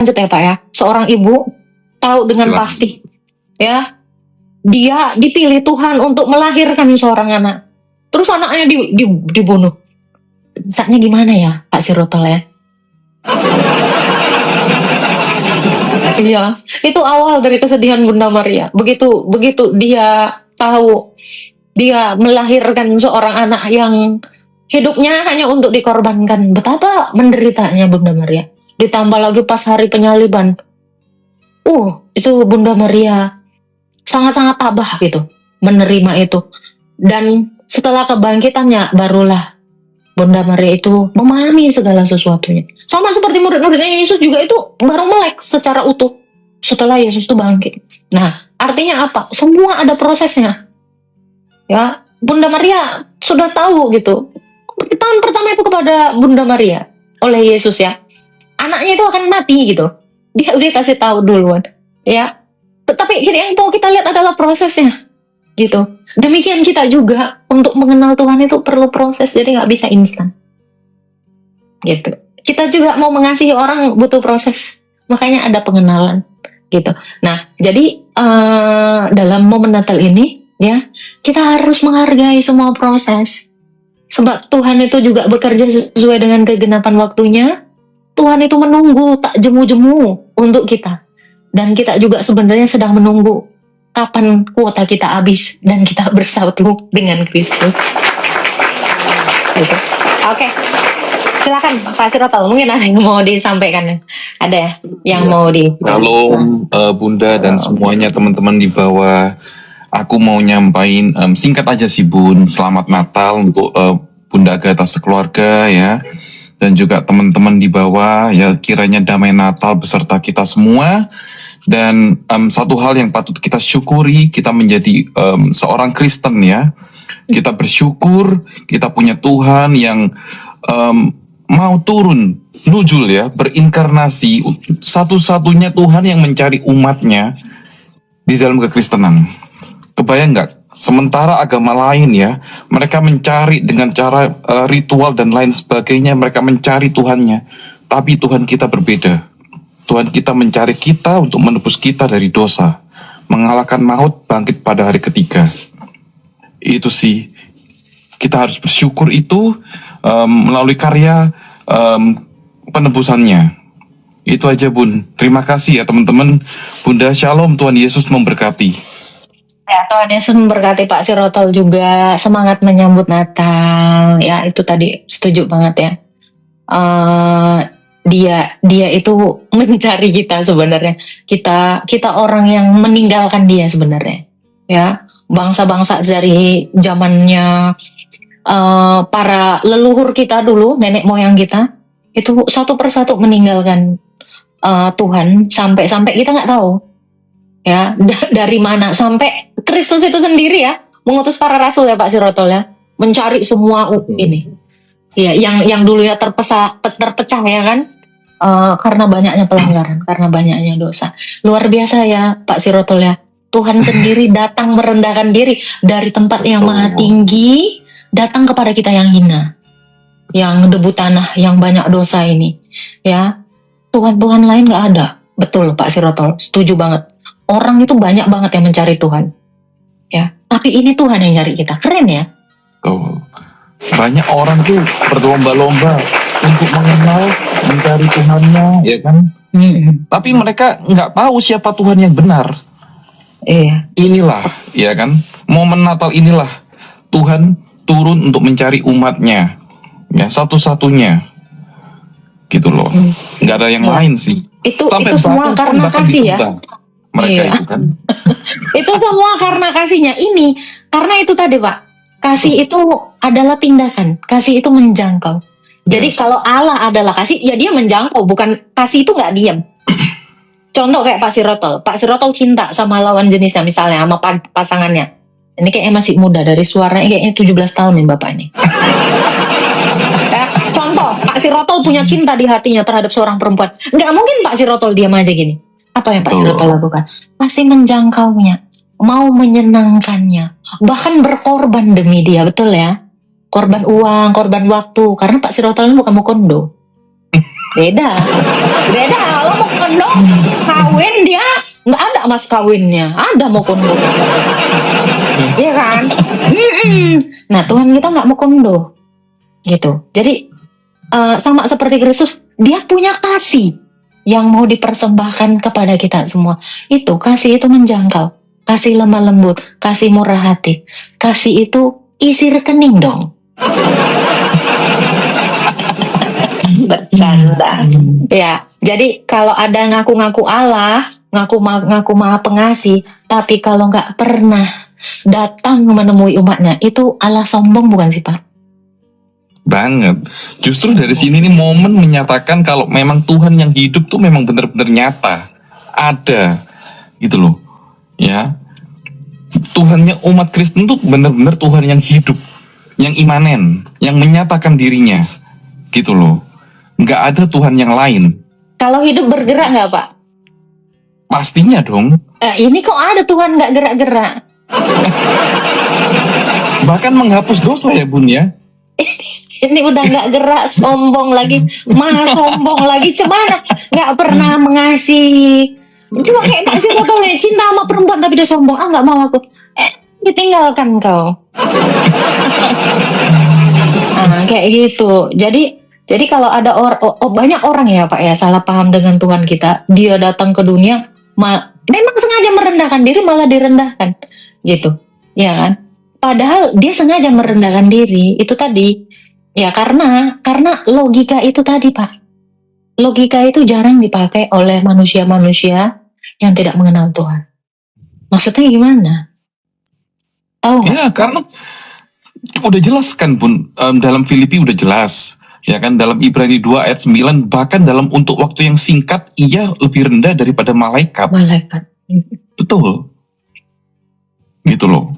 lanjut ya Pak ya. Seorang ibu tahu dengan Silakan. pasti ya, dia dipilih Tuhan untuk melahirkan seorang anak. Terus anaknya dibunuh. Saatnya gimana ya Pak Sirotol ya? Iya, itu awal dari kesedihan Bunda Maria. Begitu dia tahu dia melahirkan seorang anak yang hidupnya hanya untuk dikorbankan. Betapa menderitanya Bunda Maria. Ditambah lagi pas hari penyaliban. Itu Bunda Maria sangat-sangat tabah gitu menerima itu. Dan setelah kebangkitannya barulah Bunda Maria itu memahami segala sesuatunya. Sama seperti murid-muridnya Yesus juga itu baru melek secara utuh setelah Yesus itu bangkit. Nah, artinya apa? Semua ada prosesnya. Ya, Bunda Maria sudah tahu gitu. Tahun pertama itu kepada Bunda Maria oleh Yesus ya. Anaknya itu akan mati gitu. Dia udah kasih tahu duluan. Ya. Tetapi yang mau kita lihat adalah prosesnya. Gitu. Demikian kita juga untuk mengenal Tuhan itu perlu proses, jadi nggak bisa instan. Gitu. Kita juga mau mengasihi orang butuh proses, makanya ada pengenalan. Gitu. Nah, jadi dalam momen Natal ini, ya kita harus menghargai semua proses. Sebab Tuhan itu juga bekerja sesuai dengan kegenapan waktunya. Tuhan itu menunggu tak jemu-jemu untuk kita, dan kita juga sebenarnya sedang menunggu kapan kuota kita habis dan kita bersatu dengan Kristus. Gitu. Oke. Silakan Pak Sirotol, mungkin ada yang mau disampaikan. Ada ya yang mau di. Shalom Bunda dan semuanya teman-teman di bawah. Aku mau nyampain singkat aja sih Bun. Selamat Natal untuk Bunda Agatha sekeluarga ya. Dan juga teman-teman di bawah ya, kiranya damai Natal beserta kita semua. Dan satu hal yang patut kita syukuri, kita menjadi seorang Kristen ya. Kita bersyukur, kita punya Tuhan yang mau turun, nuzul ya, berinkarnasi. Satu-satunya Tuhan yang mencari umatnya di dalam kekristenan. Kebayang nggak? Sementara agama lain ya, mereka mencari dengan cara ritual dan lain sebagainya, mereka mencari Tuhannya. Tapi Tuhan kita berbeda. Tuhan kita mencari kita untuk menebus kita dari dosa, mengalahkan maut, bangkit pada hari ketiga. Itu sih, kita harus bersyukur itu melalui karya penebusannya. Itu aja Bun. Terima kasih ya teman-teman. Bunda Shalom, Tuhan Yesus memberkati. Ya, Tuhan Yesus memberkati Pak Sirotol juga. Semangat menyambut Natal. Ya, itu tadi setuju banget ya. Dia itu mencari kita sebenarnya. Kita orang yang meninggalkan dia sebenarnya. Ya, bangsa-bangsa dari zamannya para leluhur kita dulu, nenek moyang kita, itu satu persatu meninggalkan Tuhan sampai kita nggak tahu. Ya, dari mana sampai Kristus itu sendiri ya mengutus para rasul ya Pak Sirotol ya, mencari semua ini. Ya, yang dulu ya terpecah ya kan, karena banyaknya pelanggaran, karena banyaknya dosa. Luar biasa ya Pak Sirotol ya. Tuhan sendiri datang merendahkan diri dari tempat yang maha tinggi, datang kepada kita yang hina, yang debu tanah, yang banyak dosa ini. Ya, Tuhan lain nggak ada. Betul Pak Sirotol, setuju banget. Orang itu banyak banget yang mencari Tuhan. Ya, tapi ini Tuhan yang nyari kita. Keren ya? Banyak orang tuh berlomba-lomba untuk mengenal, mencari Tuhannya, ya kan? Tapi mereka nggak tahu siapa Tuhan yang benar. Iya. Inilah, ya kan? Momen Natal inilah Tuhan turun untuk mencari umatnya, ya satu-satunya, gitu loh. Nggak ada yang lain sih. Itu semua karena kasih ya. Mereka itu kan. Itu semua karena kasihnya. Ini karena itu tadi Pak. Kasih itu adalah tindakan. Kasih itu menjangkau. Jadi kalau Allah adalah kasih, ya dia menjangkau. Bukan kasih itu nggak diam. Contoh kayak Pak Sirotol. Pak Sirotol cinta sama lawan jenisnya misalnya, sama pasangannya. Ini kayaknya masih muda, dari suaranya kayaknya 17 tahun nih Bapak ini. Contoh, Pak Sirotol punya cinta di hatinya terhadap seorang perempuan. Nggak mungkin Pak Sirotol diam aja gini. Apa yang Pak Sirotol lakukan? Pasti menjangkaunya, mau menyenangkannya, bahkan berkorban demi dia, betul ya? Korban uang, korban waktu, karena Pak Sirotol ini bukan mukondo. Beda. Kalau Mokondo kawin dia nggak ada mas kawinnya, ada Mokondo, iya kan? Nah Tuhan kita nggak Mokondo, gitu. Jadi sama seperti Kristus, dia punya kasih yang mau dipersembahkan kepada kita semua. Itu kasih itu menjangkau, kasih lemah lembut, kasih murah hati, kasih itu isi rekening dong. Bercanda. Ya, jadi kalau ada ngaku-ngaku Allah, ngaku maha pengasih, tapi kalau nggak pernah datang menemui umatnya, itu Allah sombong bukan sih Pak? Banget. Justru dari sini nih momen menyatakan kalau memang Tuhan yang hidup tuh memang benar-benar nyata. Ada. Gitu loh. Ya. Tuhannya umat Kristen tuh benar-benar Tuhan yang hidup. Yang imanen. Yang menyatakan dirinya. Gitu loh. Nggak ada Tuhan yang lain. Kalau hidup bergerak nggak Pak? Pastinya dong. Ini kok ada Tuhan nggak gerak-gerak? Bahkan menghapus dosa ya Bun ya. Ini udah nggak gerak, sombong lagi, malah sombong lagi, cemana nggak pernah mengasihi. Cuma kayak Kak Siro tuh cinta sama perempuan tapi dia sombong, nggak mau aku, ditinggalkan kau. Kayak gitu. Jadi kalau ada banyak orang ya Pak ya salah paham dengan Tuhan kita, dia datang ke dunia, memang sengaja merendahkan diri malah direndahkan, gitu, ya kan? Padahal dia sengaja merendahkan diri itu tadi. Ya karena logika itu tadi Pak. Logika itu jarang dipakai oleh manusia-manusia yang tidak mengenal Tuhan. Maksudnya gimana? Tahu nggak? Ya karena udah jelas kan Bun, dalam Filipi udah jelas. Ya kan dalam Ibrani 2 ayat 9 bahkan dalam untuk waktu yang singkat ia lebih rendah daripada malaikat. Malaikat. Betul. Gitu loh.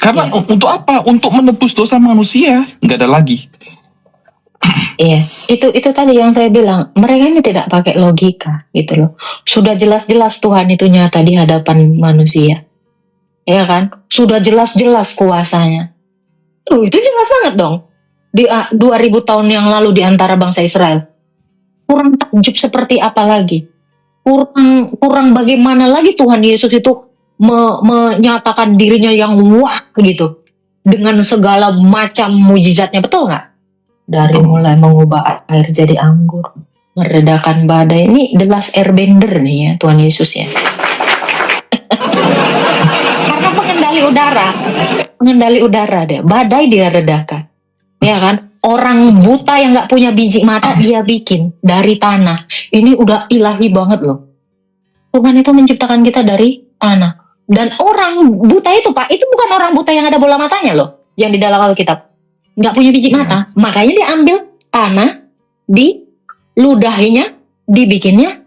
Karena untuk apa? Untuk menebus dosa manusia, nggak ada lagi. Iya, itu tadi yang saya bilang, mereka ini tidak pakai logika, gitu loh. Sudah jelas-jelas Tuhan itu nyata di hadapan manusia, ya kan? Sudah jelas-jelas kuasanya. Itu jelas banget dong. Di 2000 tahun yang lalu di antara bangsa Israel, kurang takjub seperti apa lagi? Kurang bagaimana lagi Tuhan Yesus itu menyatakan dirinya yang wah gitu dengan segala macam mujizatnya, betul nggak? Dari mulai mengubah air jadi anggur, meredakan badai. Ini the last airbender nih ya Tuhan Yesus ya. Karena pengendali udara deh, badai dia redakan, ya kan? Orang buta yang nggak punya biji mata dia bikin dari tanah. Ini udah ilahi banget loh. Tuhan itu menciptakan kita dari tanah. Dan orang buta itu Pak, itu bukan orang buta yang ada bola matanya loh, yang di dalam Alkitab. Nggak punya biji mata, makanya dia ambil tanah, diludahinya, dibikinnya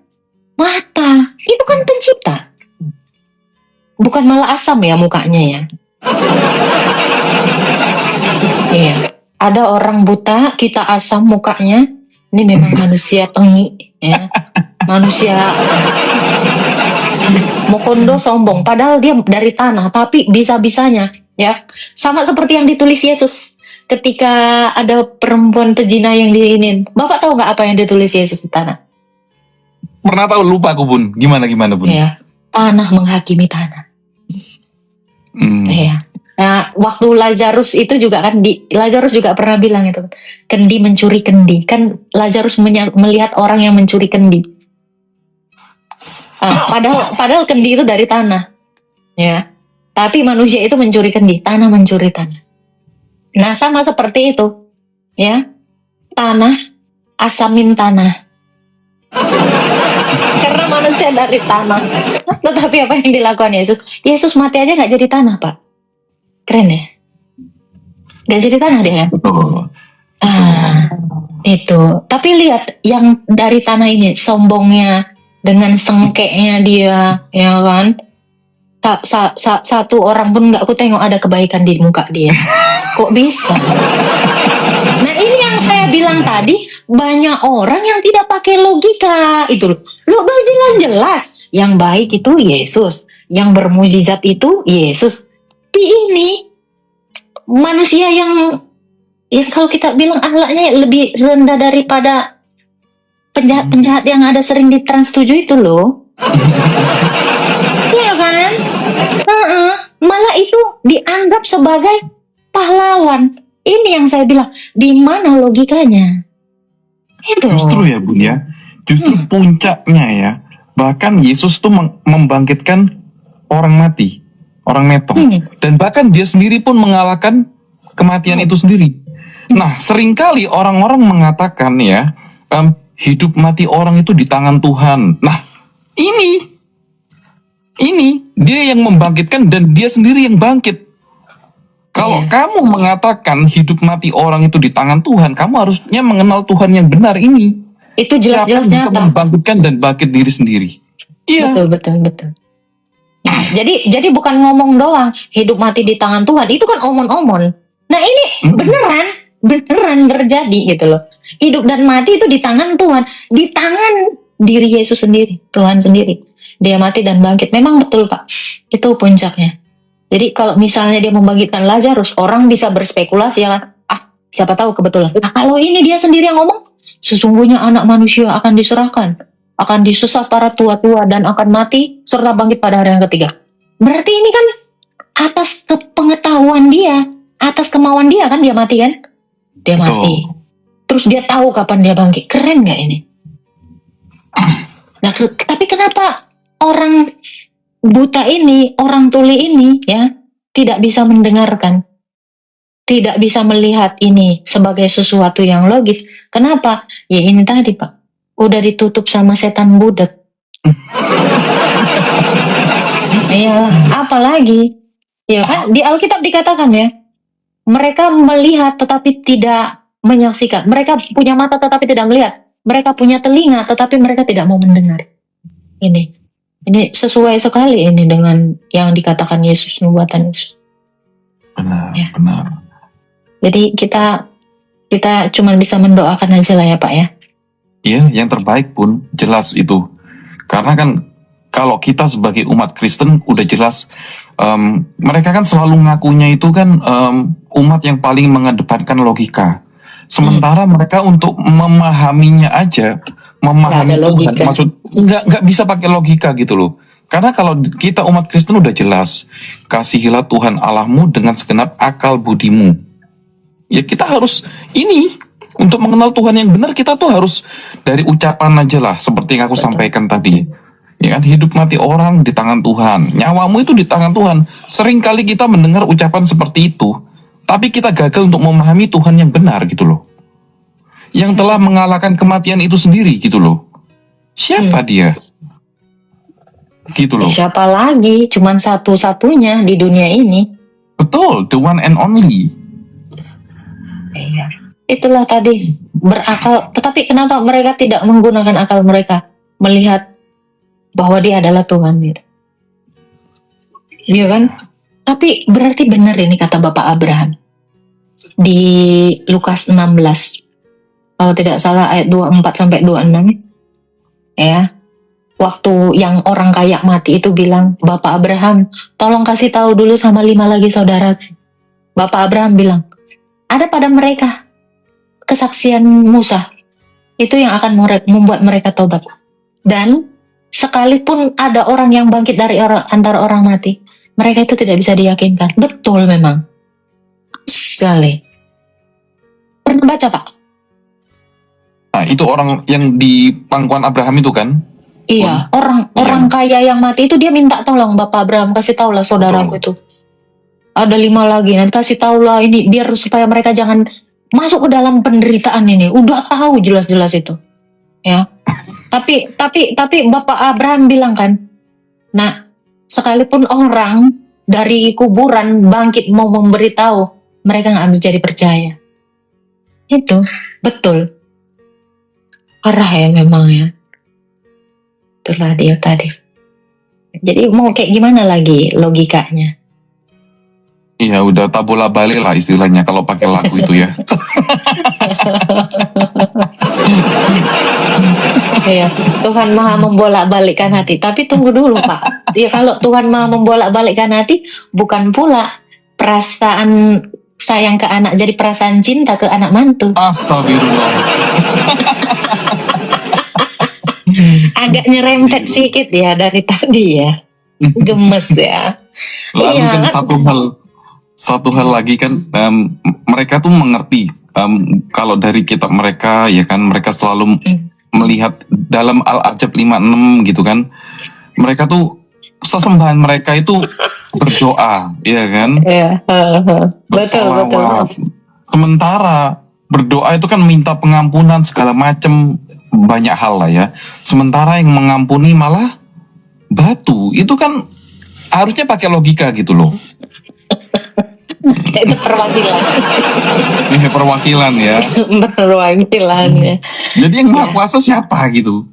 mata. Itu kan pencipta. Bukan malah asam ya mukanya ya. Iya. Ada orang buta, kita asam mukanya. Ini memang manusia tengi ya. Manusia Mokondo sombong, padahal dia dari tanah, tapi bisa-bisanya ya. Sama seperti yang ditulis Yesus ketika ada perempuan pezina yang diinin. Bapak tahu nggak apa yang ditulis Yesus di tanah? Pernah tahu, lupa aku Bun. Gimana Bun? Ya, tanah menghakimi tanah. Ya. Nah, waktu Lazarus itu juga kan, Lazarus juga pernah bilang itu, kendi mencuri kendi. Kan Lazarus melihat orang yang mencuri kendi. Padahal kendi itu dari tanah, ya. Tapi manusia itu mencuri kendi, tanah mencuri tanah. Nah, sama seperti itu, ya. Tanah asamin tanah. Karena manusia dari tanah. Tetapi apa yang dilakukan Yesus? Yesus mati aja nggak jadi tanah, Pak. Keren ya? Nggak jadi tanah dia kan? Itu. Tapi lihat yang dari tanah ini, sombongnya, dengan sengkeknya dia, ya kan? Satu orang pun nggak aku tengok ada kebaikan di muka dia. Kok bisa? Nah ini yang saya bilang tadi, banyak orang yang tidak pakai logika itu loh. Lo udah jelas-jelas yang baik itu Yesus, yang bermujizat itu Yesus. Tapi ini manusia yang kalau kita bilang akhlaknya lebih rendah daripada penjahat-penjahat yang ada sering di Trans 7 itu loh. Iya kan? Heeh. Malah itu dianggap sebagai pahlawan. Ini yang saya bilang, di mana logikanya? Itu. Justru ya Bun ya, justru puncaknya ya. Bahkan Yesus tuh membangkitkan orang mati, orang metong. Dan bahkan dia sendiri pun mengalahkan kematian itu sendiri. Nah, seringkali orang-orang mengatakan ya, hidup mati orang itu di tangan Tuhan. Nah, ini dia yang membangkitkan dan dia sendiri yang bangkit. Kalau kamu mengatakan hidup mati orang itu di tangan Tuhan, kamu harusnya mengenal Tuhan yang benar ini. Itu jelas-jelas bisa nyata. membangkitkan dan bangkit diri sendiri. Iya. Betul. Jadi bukan ngomong doang, hidup mati di tangan Tuhan. Itu kan omon-omon. Nah ini beneran terjadi gitu loh. Hidup dan mati itu di tangan Tuhan, di tangan diri Yesus sendiri, Tuhan sendiri. Dia mati dan bangkit. Memang betul Pak, itu puncaknya. Jadi kalau misalnya dia membangkitkan Lazarus, orang bisa berspekulasi ya kan, siapa tahu kebetulan. Nah, kalau ini dia sendiri yang ngomong, sesungguhnya anak manusia akan diserahkan, akan disesat para tua-tua dan akan mati serta bangkit pada hari yang ketiga. Berarti ini kan atas kepengetahuan dia, atas kemauan dia kan dia mati kan? Dia mati. Terus dia tahu kapan dia bangkit. Keren nggak ini? Nah, tapi kenapa orang buta ini, orang tuli ini ya tidak bisa mendengarkan, tidak bisa melihat ini sebagai sesuatu yang logis? Kenapa? Ya ini tadi Pak, udah ditutup sama setan budak. Ya apalagi ya kan di Alkitab dikatakan ya, mereka melihat tetapi tidak menyaksikan, mereka punya mata tetapi tidak melihat, mereka punya telinga tetapi mereka tidak mau mendengar. Ini sesuai sekali ini dengan yang dikatakan Yesus, nubuatan Yesus. Benar. Jadi kita cuma bisa mendoakan aja lah ya Pak ya. Iya, yang terbaik pun jelas itu. Karena kan kalau kita sebagai umat Kristen udah jelas, mereka kan selalu ngakunya itu kan umat yang paling mengedepankan logika. Sementara mereka untuk memahaminya aja, memahami Tuhan, maksud nggak bisa pakai logika gitu loh. Karena kalau kita umat Kristen udah jelas, kasihilah Tuhan Allahmu dengan segenap akal budimu. Ya kita harus ini, untuk mengenal Tuhan yang benar kita tuh harus dari ucapan aja lah, seperti yang aku sampaikan tadi. Ya kan, hidup mati orang di tangan Tuhan, nyawamu itu di tangan Tuhan. Sering kali kita mendengar ucapan seperti itu, tapi kita gagal untuk memahami Tuhan yang benar gitu loh. Yang telah mengalahkan kematian itu sendiri gitu loh. Siapa dia? Gitu loh. Siapa lagi? Cuman satu-satunya di dunia ini. Betul, the one and only. Iya. Itulah tadi berakal. Tetapi kenapa mereka tidak menggunakan akal mereka melihat bahwa dia adalah Tuhan gitu? Iya kan? Tapi berarti benar ini kata Bapak Abraham di Lukas 16. Kalau tidak salah ayat 24 sampai 26. Ya. Waktu yang orang kaya mati itu bilang, Bapak Abraham, tolong kasih tahu dulu sama 5 lagi saudara. Bapak Abraham bilang, ada pada mereka kesaksian Musa. Itu yang akan membuat mereka tobat. Dan sekalipun ada orang yang bangkit dari antara orang mati, mereka itu tidak bisa diyakinkan. Betul memang. Sekali. Pernah baca Pak? Nah, itu orang yang di pangkuan Abraham itu kan? Iya, orang kaya yang mati itu dia minta tolong Bapak Abraham, kasih tahulah saudaraku itu. Ada 5 lagi, nanti kasih tahulah ini biar supaya mereka jangan masuk ke dalam penderitaan ini. Udah tahu jelas-jelas itu. Ya. tapi Bapak Abraham bilang kan, nah, sekalipun orang dari kuburan bangkit mau memberitahu, mereka nggak jadi percaya. Itu betul. Parah ya memang ya. Itulah dia tadi. Jadi mau kayak gimana lagi logikanya? Iya, udah tabola balik lah istilahnya kalau pakai lagu itu ya. Iya, Tuhan Maha membolak-balikkan hati. Tapi tunggu dulu Pak. Ya kalau Tuhan Maha membolak-balikkan hati, bukan pula perasaan sayang ke anak jadi perasaan cinta ke anak mantu. Astagfirullah. Agak nyerempet sedikit ya dari tadi ya. Gemes ya. Lalu Iya kan kan? satu hal lagi kan, mereka tuh mengerti, kalau dari kitab mereka ya kan, mereka selalu melihat dalam Al-Ajab 56 gitu kan, mereka tuh sesembahan mereka itu berdoa, ya kan, Iya, betul betul. bersolawat. Sementara berdoa itu kan minta pengampunan segala macam, banyak hal lah ya. Sementara yang mengampuni malah batu. Itu kan harusnya pakai logika gitu loh. Itu perwakilan. Ini perwakilan ya. Perwakilannya. Jadi yang maha kuasa siapa gitu?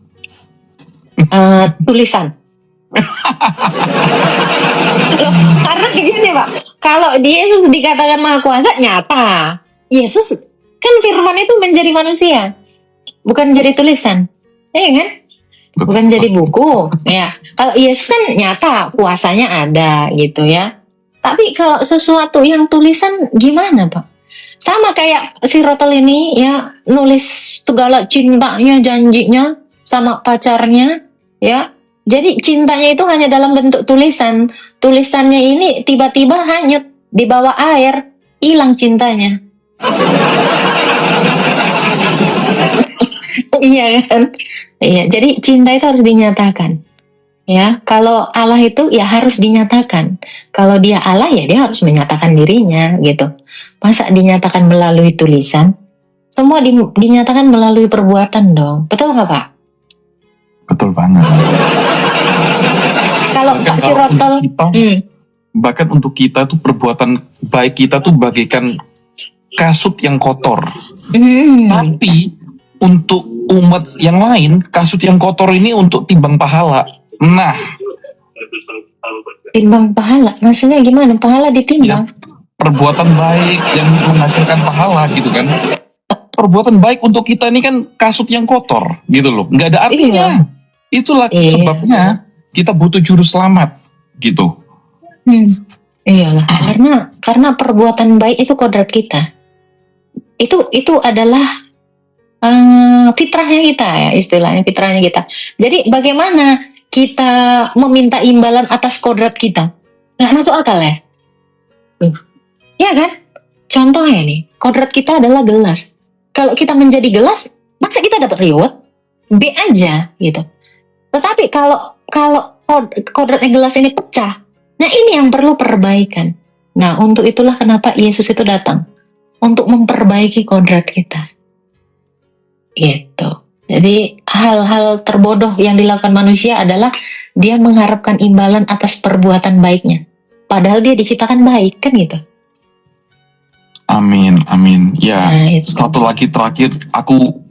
Tulisan. Loh, karena gini Pak, kalau Yesus dikatakan maha kuasa nyata. Yesus kan firman itu menjadi manusia, bukan jadi tulisan, iya kan? Bukan jadi buku, ya. Kalau Yesus kan nyata, kuasanya ada gitu ya. Tapi kalau sesuatu yang tulisan gimana Pak? Sama kayak si Rotol ini ya, nulis segala cintanya, janjinya sama pacarnya ya. Jadi cintanya itu hanya dalam bentuk tulisan. Tulisannya ini tiba-tiba hanyut di bawah air, hilang cintanya. Iya kan? Iya, jadi cinta itu harus dinyatakan. Ya, kalau Allah itu ya harus dinyatakan. Kalau dia Allah ya dia harus menyatakan dirinya gitu. Masa dinyatakan melalui tulisan? Semua dinyatakan melalui perbuatan dong. Betul nggak Pak? Betul banget. Kalau Pak Sirotol, bahkan untuk kita tuh perbuatan baik kita tuh bagaikan kasut yang kotor. Tapi untuk umat yang lain, kasut yang kotor ini untuk timbang pahala. Nah, timbang pahala, maksudnya gimana? Pahala ditimbang? Ya, perbuatan baik yang menghasilkan pahala gitu kan. Perbuatan baik untuk kita ini kan kasut yang kotor gitu loh, nggak ada artinya. Itulah sebabnya kita butuh juru selamat gitu. Iyalah, karena perbuatan baik itu kodrat kita. Itu adalah fitrahnya kita ya, istilahnya fitrahnya kita. Jadi bagaimana kita meminta imbalan atas kodrat kita? Nggak masuk akal ya? Ya kan? Contohnya nih, kodrat kita adalah gelas. Kalau kita menjadi gelas, masa kita dapat reward? B aja gitu. Tetapi kalau kodratnya gelas ini pecah, nah ini yang perlu perbaikan. Nah untuk itulah kenapa Yesus itu datang, untuk memperbaiki kodrat kita. Gitu. Jadi hal-hal terbodoh yang dilakukan manusia adalah dia mengharapkan imbalan atas perbuatan baiknya. Padahal dia diciptakan baik, kan gitu. Amin, amin. Ya, Nah, satu lagi terakhir, aku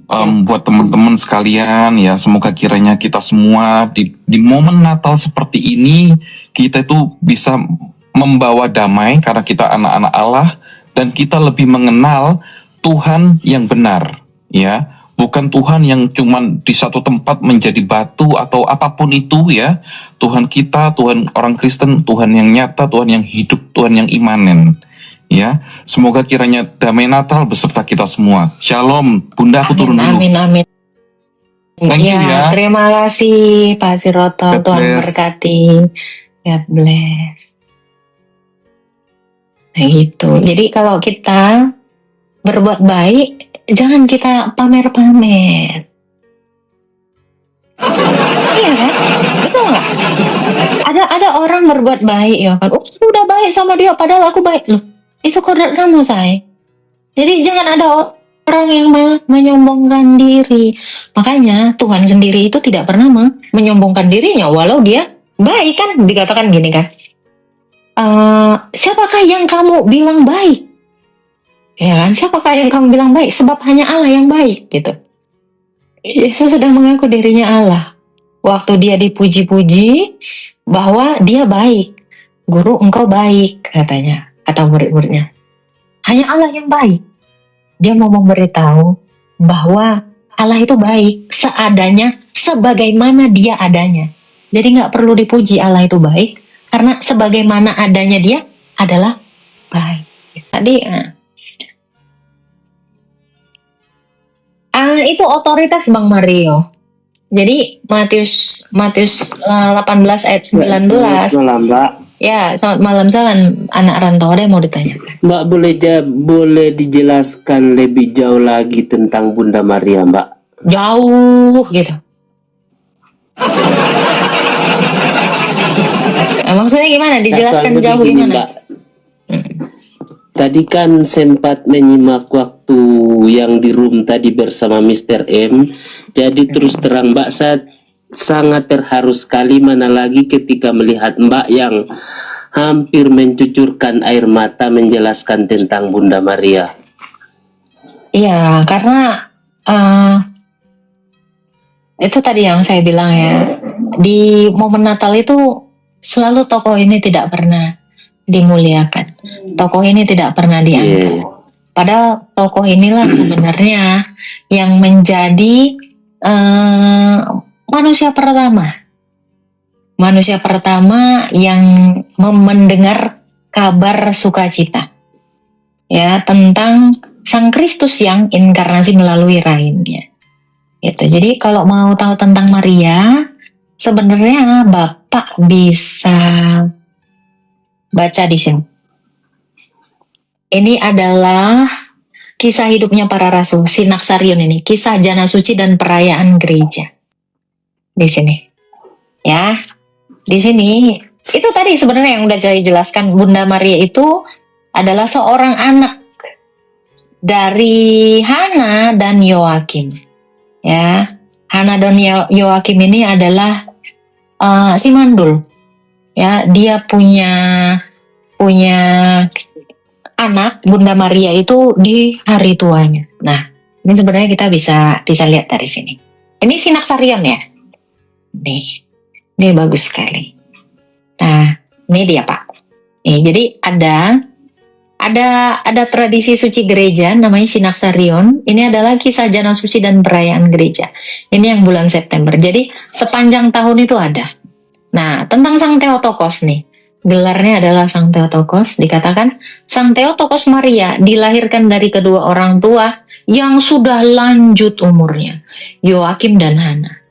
buat teman-teman sekalian ya, semoga kiranya kita semua di momen Natal seperti ini, kita itu bisa membawa damai karena kita anak-anak Allah, dan kita lebih mengenal Tuhan yang benar, ya. Bukan Tuhan yang cuman di satu tempat menjadi batu atau apapun itu ya. Tuhan kita, Tuhan orang Kristen, Tuhan yang nyata, Tuhan yang hidup, Tuhan yang imanen. Ya, semoga kiranya damai Natal beserta kita semua. Shalom, Bunda, aku turun dulu. Amin. Thank you ya. Terima kasih Pak Sirotol, Tuhan berkati. God bless. Nah gitu. Jadi kalau kita berbuat baik, jangan kita pamer-pamer. Iya kan? Betul nggak? Ada orang berbuat baik ya kan? Udah baik sama dia, padahal aku baik loh. Itu kodrat kamu, say. Jadi jangan ada orang yang menyombongkan diri. Makanya Tuhan sendiri itu tidak pernah menyombongkan dirinya, walau dia baik kan, dikatakan gini kan. Siapakah yang kamu bilang baik? Ya kan, siapakah yang kamu bilang baik? Sebab hanya Allah yang baik gitu. Yesus sudah mengaku dirinya Allah. Waktu dia dipuji-puji bahwa dia baik. Guru, engkau baik, katanya. Atau murid-muridnya. Hanya Allah yang baik. Dia mau memberitahu bahwa Allah itu baik seadanya, sebagaimana dia adanya. Jadi gak perlu dipuji Allah itu baik, karena sebagaimana adanya dia adalah baik. Tadi itu otoritas Bang Mario. Jadi Matius Matius 18 ayat 19. Malam, Mbak. Ya, selamat malam salam anak rantau, ada yang mau ditanyakan. Mbak boleh dijelaskan lebih jauh lagi tentang Bunda Maria, Mbak? Jauh gitu. Maksudnya gimana? Dijelaskan Soal jauh begini, gimana? Mbak. Tadi kan sempat menyimak waktu yang di room tadi bersama Mr. M. Jadi terus terang Mbak, saya sangat terharu sekali, mana lagi ketika melihat Mbak yang hampir mencucurkan air mata menjelaskan tentang Bunda Maria. Iya, karena itu tadi yang saya bilang ya, di momen Natal itu selalu tokoh ini tidak pernah dimuliakan, tokoh ini tidak pernah diangkat. Padahal tokoh inilah sebenarnya yang menjadi manusia pertama yang mendengar kabar sukacita ya tentang Sang Kristus yang inkarnasi melalui rahimnya. Gitu. Jadi kalau mau tahu tentang Maria, sebenarnya Bapak bisa baca di sini. Ini adalah kisah hidupnya para rasul, Sinaksarion ini, kisah jana suci dan perayaan gereja. Di sini. Ya. Di sini itu tadi sebenarnya yang udah saya jelaskan, Bunda Maria itu adalah seorang anak dari Hana dan Yoakim. Ya, Hana dan Yoakim ini adalah si mandul. Ya, dia punya anak Bunda Maria itu di hari tuanya. Nah, ini sebenarnya kita bisa lihat dari sini. Ini Sinaksarion ya. Ini bagus sekali. Nah, ini dia Pak. Nih, jadi ada tradisi suci gereja namanya Sinaksarion. Ini adalah kisah jana suci dan perayaan gereja. Ini yang bulan September. Jadi sepanjang tahun itu ada. Nah, tentang Sang Theotokos nih. Gelarnya adalah Sang Theotokos. Dikatakan Sang Theotokos Maria dilahirkan dari kedua orang tua yang sudah lanjut umurnya, Yoakim dan Hana.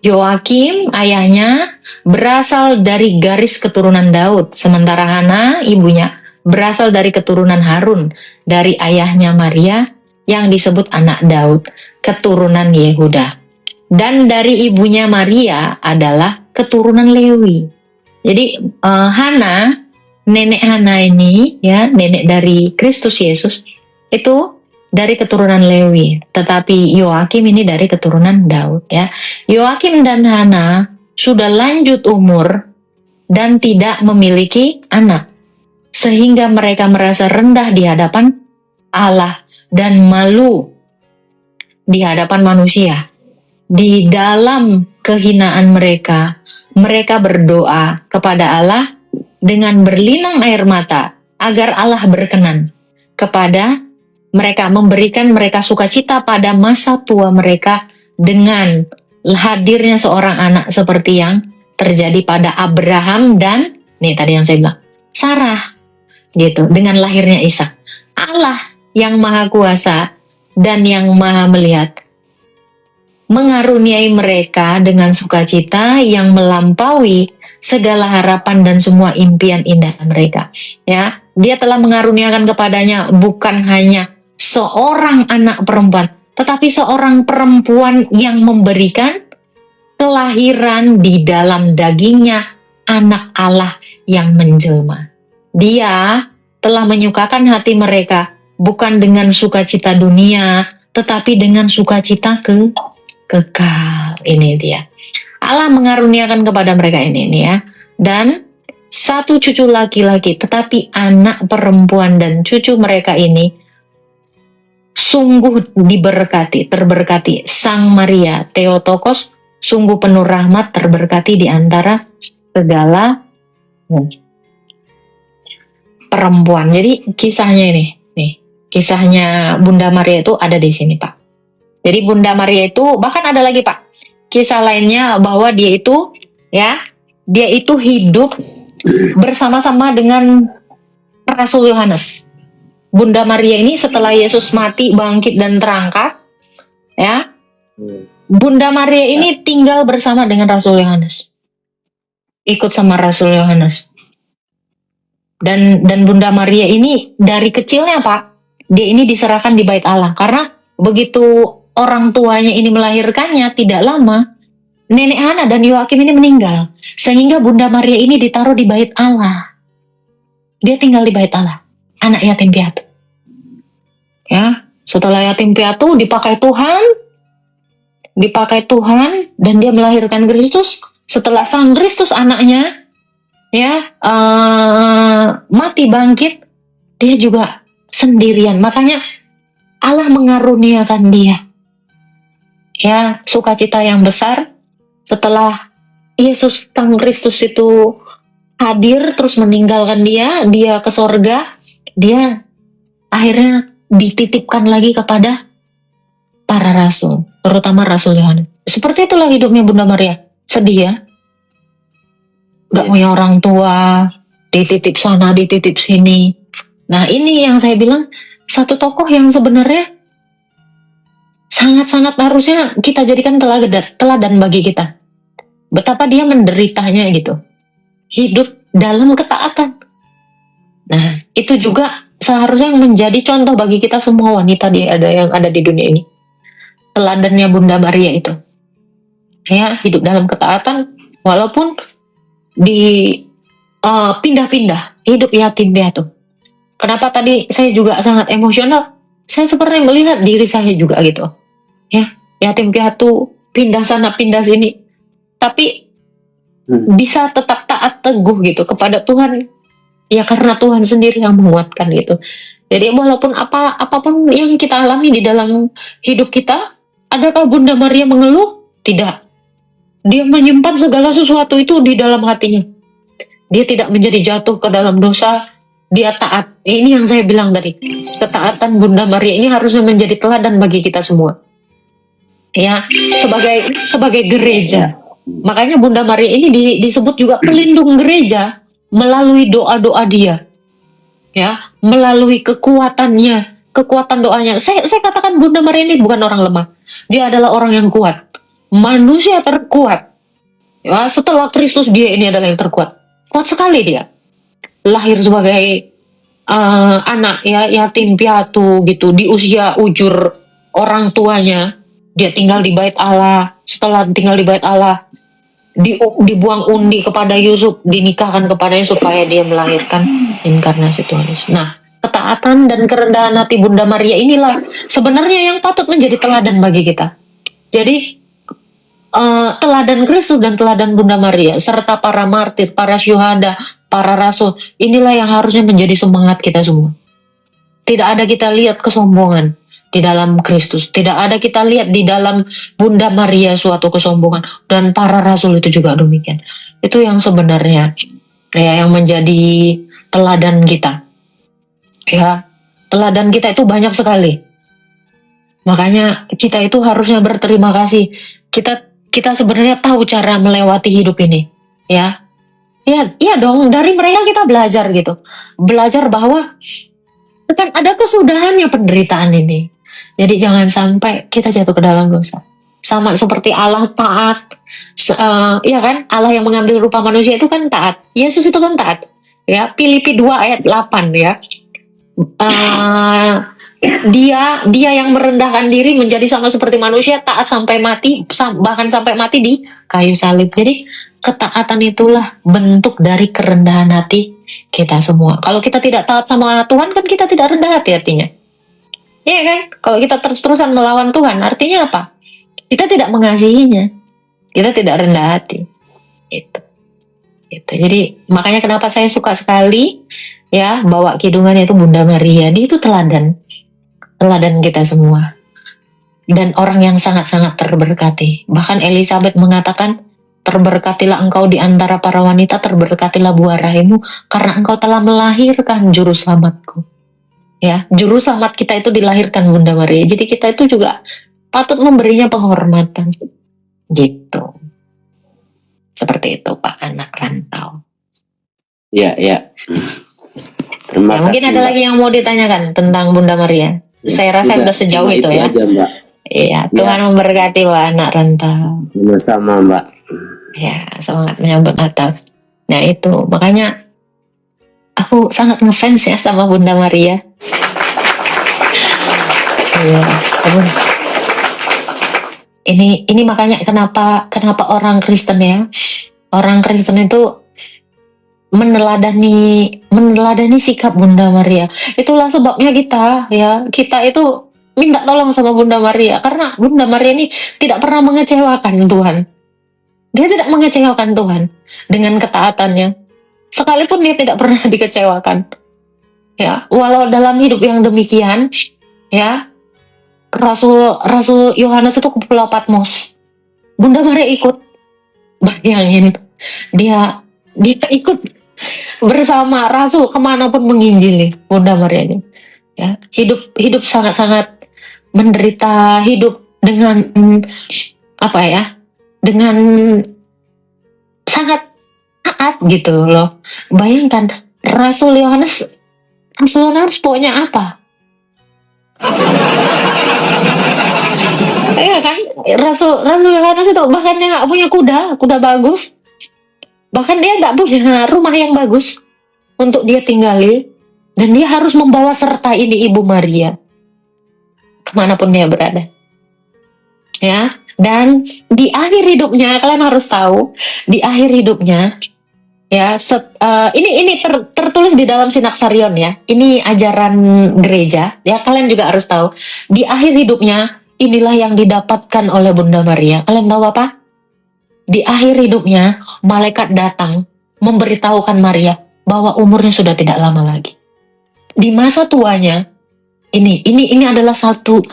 Yoakim ayahnya berasal dari garis keturunan Daud, sementara Hana ibunya berasal dari keturunan Harun, dari ayahnya Maria yang disebut anak Daud, keturunan Yehuda. Dan dari ibunya Maria adalah keturunan Lewi. Jadi Hana, nenek Hana ini ya, nenek dari Kristus Yesus itu dari keturunan Lewi, tetapi Yoakim ini dari keturunan Daud ya. Yoakim dan Hana sudah lanjut umur dan tidak memiliki anak, sehingga mereka merasa rendah di hadapan Allah dan malu di hadapan manusia. Di dalam kehinaan mereka berdoa kepada Allah dengan berlinang air mata agar Allah berkenan kepada mereka, memberikan mereka sukacita pada masa tua mereka dengan hadirnya seorang anak seperti yang terjadi pada Abraham dan nih tadi yang saya bilang Sarah gitu, dengan lahirnya Ishak. Allah yang maha kuasa dan yang maha melihat mengaruniai mereka dengan sukacita yang melampaui segala harapan dan semua impian indah mereka. Ya, Dia telah mengaruniakan kepadanya bukan hanya seorang anak perempuan, tetapi seorang perempuan yang memberikan kelahiran di dalam dagingnya anak Allah yang menjelma. Dia telah menyukakan hati mereka bukan dengan sukacita dunia, tetapi dengan sukacita kekal. Ini dia. Allah mengaruniakan kepada mereka ini ya. Dan satu cucu laki-laki, tetapi anak perempuan dan cucu mereka ini sungguh diberkati, terberkati. Sang Maria Theotokos sungguh penuh rahmat, terberkati di antara segala perempuan. Jadi kisahnya ini, nih, kisahnya Bunda Maria itu ada di sini, Pak. Jadi Bunda Maria itu bahkan ada lagi, Pak, kisah lainnya bahwa dia itu hidup bersama-sama dengan Rasul Yohanes. Bunda Maria ini setelah Yesus mati, bangkit dan terangkat, ya, Bunda Maria ini tinggal bersama dengan Rasul Yohanes. Ikut sama Rasul Yohanes. Dan Bunda Maria ini dari kecilnya Pak, dia ini diserahkan di bait Allah. Karena begitu orang tuanya ini melahirkannya, tidak lama Nenek Hana dan Yoakim ini meninggal. Sehingga Bunda Maria ini ditaruh di bait Allah. Dia tinggal di bait Allah. Anak yatim piatu. Ya, setelah yatim piatu dipakai Tuhan dan dia melahirkan Kristus. Setelah sang Kristus anaknya mati bangkit, dia juga sendirian. Makanya Allah mengaruniakan dia sukacita yang besar setelah Yesus sang Kristus itu hadir terus meninggalkan dia ke sorga. Dia akhirnya dititipkan lagi kepada para rasul, terutama Rasul Yohanes. Seperti itulah hidupnya Bunda Maria. Sedih ya, gak punya orang tua, dititip sana, dititip sini. Nah ini yang saya bilang, satu tokoh yang sebenarnya sangat-sangat harusnya kita jadikan teladan bagi kita. Betapa dia menderitanya gitu, hidup dalam ketaatan. Nah itu juga seharusnya menjadi contoh bagi kita semua wanita yang ada di dunia ini. Teladannya Bunda Maria itu, hidup dalam ketaatan walaupun pindah-pindah, hidup yatim piatu. Kenapa tadi saya juga sangat emosional? Saya seperti melihat diri saya juga gitu, yatim piatu, pindah sana pindah sini, tapi bisa tetap taat teguh gitu kepada Tuhan. Ya karena Tuhan sendiri yang menguatkan gitu. Jadi walaupun apapun yang kita alami di dalam hidup kita, adakah Bunda Maria mengeluh? Tidak. Dia menyimpan segala sesuatu itu di dalam hatinya. Dia tidak menjadi jatuh ke dalam dosa. Dia taat. Ini yang saya bilang tadi. Ketaatan Bunda Maria ini harusnya menjadi teladan bagi kita semua. Ya, sebagai gereja. Makanya Bunda Maria ini disebut juga pelindung gereja. Melalui doa-doa dia, melalui kekuatan doanya. Saya katakan Bunda Maria ini bukan orang lemah, dia adalah orang yang kuat, manusia terkuat. Setelah Kristus dia ini adalah yang terkuat, kuat sekali dia. Lahir sebagai anak yatim piatu gitu, di usia ujur orang tuanya, dia tinggal di bait Allah. Setelah tinggal di bait Allah, dibuang undi kepada Yusuf, dinikahkan kepadanya supaya dia melahirkan inkarnasi Tuhan Yesus. Nah, ketaatan dan kerendahan hati Bunda Maria inilah sebenarnya yang patut menjadi teladan bagi kita. Jadi teladan Kristus dan teladan Bunda Maria serta para martir, para syuhada, para rasul, inilah yang harusnya menjadi semangat kita semua. Tidak ada kita lihat kesombongan di dalam Kristus. Tidak ada kita lihat di dalam Bunda Maria suatu kesombongan. Dan para rasul itu juga demikian. Itu yang sebenarnya yang menjadi teladan kita. Teladan kita itu banyak sekali. Makanya kita itu harusnya berterima kasih. Kita sebenarnya tahu cara melewati hidup ini. Iya dong, dari mereka kita belajar gitu. Belajar bahwa kan ada kesudahannya penderitaan ini. Jadi jangan sampai kita jatuh ke dalam dosa. Sama seperti Allah taat, Allah yang mengambil rupa manusia itu kan taat. Yesus itu kan taat. Filipi 2 ayat 8 dia yang merendahkan diri menjadi sama seperti manusia, taat sampai mati, bahkan sampai mati di kayu salib. Jadi ketaatan itulah bentuk dari kerendahan hati kita semua. Kalau kita tidak taat sama Tuhan, kan kita tidak rendah hati artinya. Iya kan? Kalau kita terus-terusan melawan Tuhan, artinya apa? Kita tidak mengasihinya. Kita tidak rendah hati. Itu. Jadi makanya kenapa saya suka sekali bawa kidungannya itu Bunda Maria. Dia itu teladan kita semua. Dan orang yang sangat-sangat terberkati. Bahkan Elizabeth mengatakan, terberkatilah engkau di antara para wanita, terberkatilah buah rahimmu, karena engkau telah melahirkan juru selamatku. Juru selamat kita itu dilahirkan Bunda Maria. Jadi kita itu juga patut memberinya penghormatan. Gitu. Seperti itu Pak Anak Rantau. Ya. Terima kasih. Mungkin ada lagi yang mau ditanyakan tentang Bunda Maria. Saya rasa sudah sejauh itu aja, Mbak. Iya, Tuhan memberkati Pak anak rantau. Sama-sama Mbak. Ya, semangat menyambut Natal. Nah itu, makanya aku sangat ngefans ya sama Bunda Maria. Iya, ampun. Ini makanya kenapa orang Kristen ya, orang Kristen itu meneladani sikap Bunda Maria. Itulah sebabnya kita itu minta tolong sama Bunda Maria, karena Bunda Maria ini tidak pernah mengecewakan Tuhan. Dia tidak mengecewakan Tuhan dengan ketaatannya. Sekalipun dia tidak pernah dikecewakan. Ya, walau dalam hidup yang demikian, ya, Rasul Yohanes itu ke Pulau Patmos. Bunda Maria ikut. Bayangin, dia ikut bersama Rasul kemanapun menginjili. Bunda Maria ini, ya, hidup sangat-sangat menderita, hidup dengan dengan sangat taat gitu loh. Bayangkan Rasul Yohanes pokoknya apa? Iya kan, Rasul Yohanes itu bahkan dia nggak punya kuda bagus, bahkan dia nggak punya rumah yang bagus untuk dia tinggali, dan dia harus membawa serta ini Ibu Maria kemanapun dia berada, ya. Dan di akhir hidupnya, kalian harus tahu, di akhir hidupnya, ya, ini tertulis di dalam Sinaksarion ya. Ini ajaran gereja, ya, kalian juga harus tahu. Di akhir hidupnya, inilah yang didapatkan oleh Bunda Maria. Kalian tahu apa? Di akhir hidupnya, malaikat datang memberitahukan Maria bahwa umurnya sudah tidak lama lagi. Di masa tuanya, ini adalah satu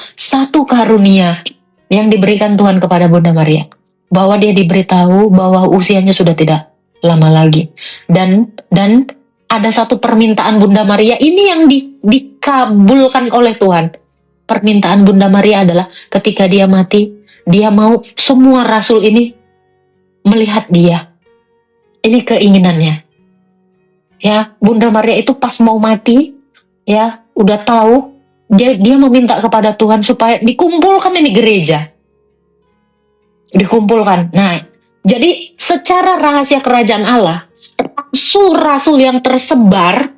karunia yang diberikan Tuhan kepada Bunda Maria, bahwa dia diberitahu bahwa usianya sudah tidak lama lagi, dan ada satu permintaan Bunda Maria ini yang dikabulkan oleh Tuhan. Permintaan Bunda Maria adalah ketika dia mati, dia mau semua rasul ini melihat dia. Ini keinginannya. Ya, Bunda Maria itu pas mau mati, ya, udah tahu, dia meminta kepada Tuhan supaya dikumpulkan ini gereja. Dikumpulkan. Nah, jadi secara rahasia kerajaan Allah, rasul-rasul yang tersebar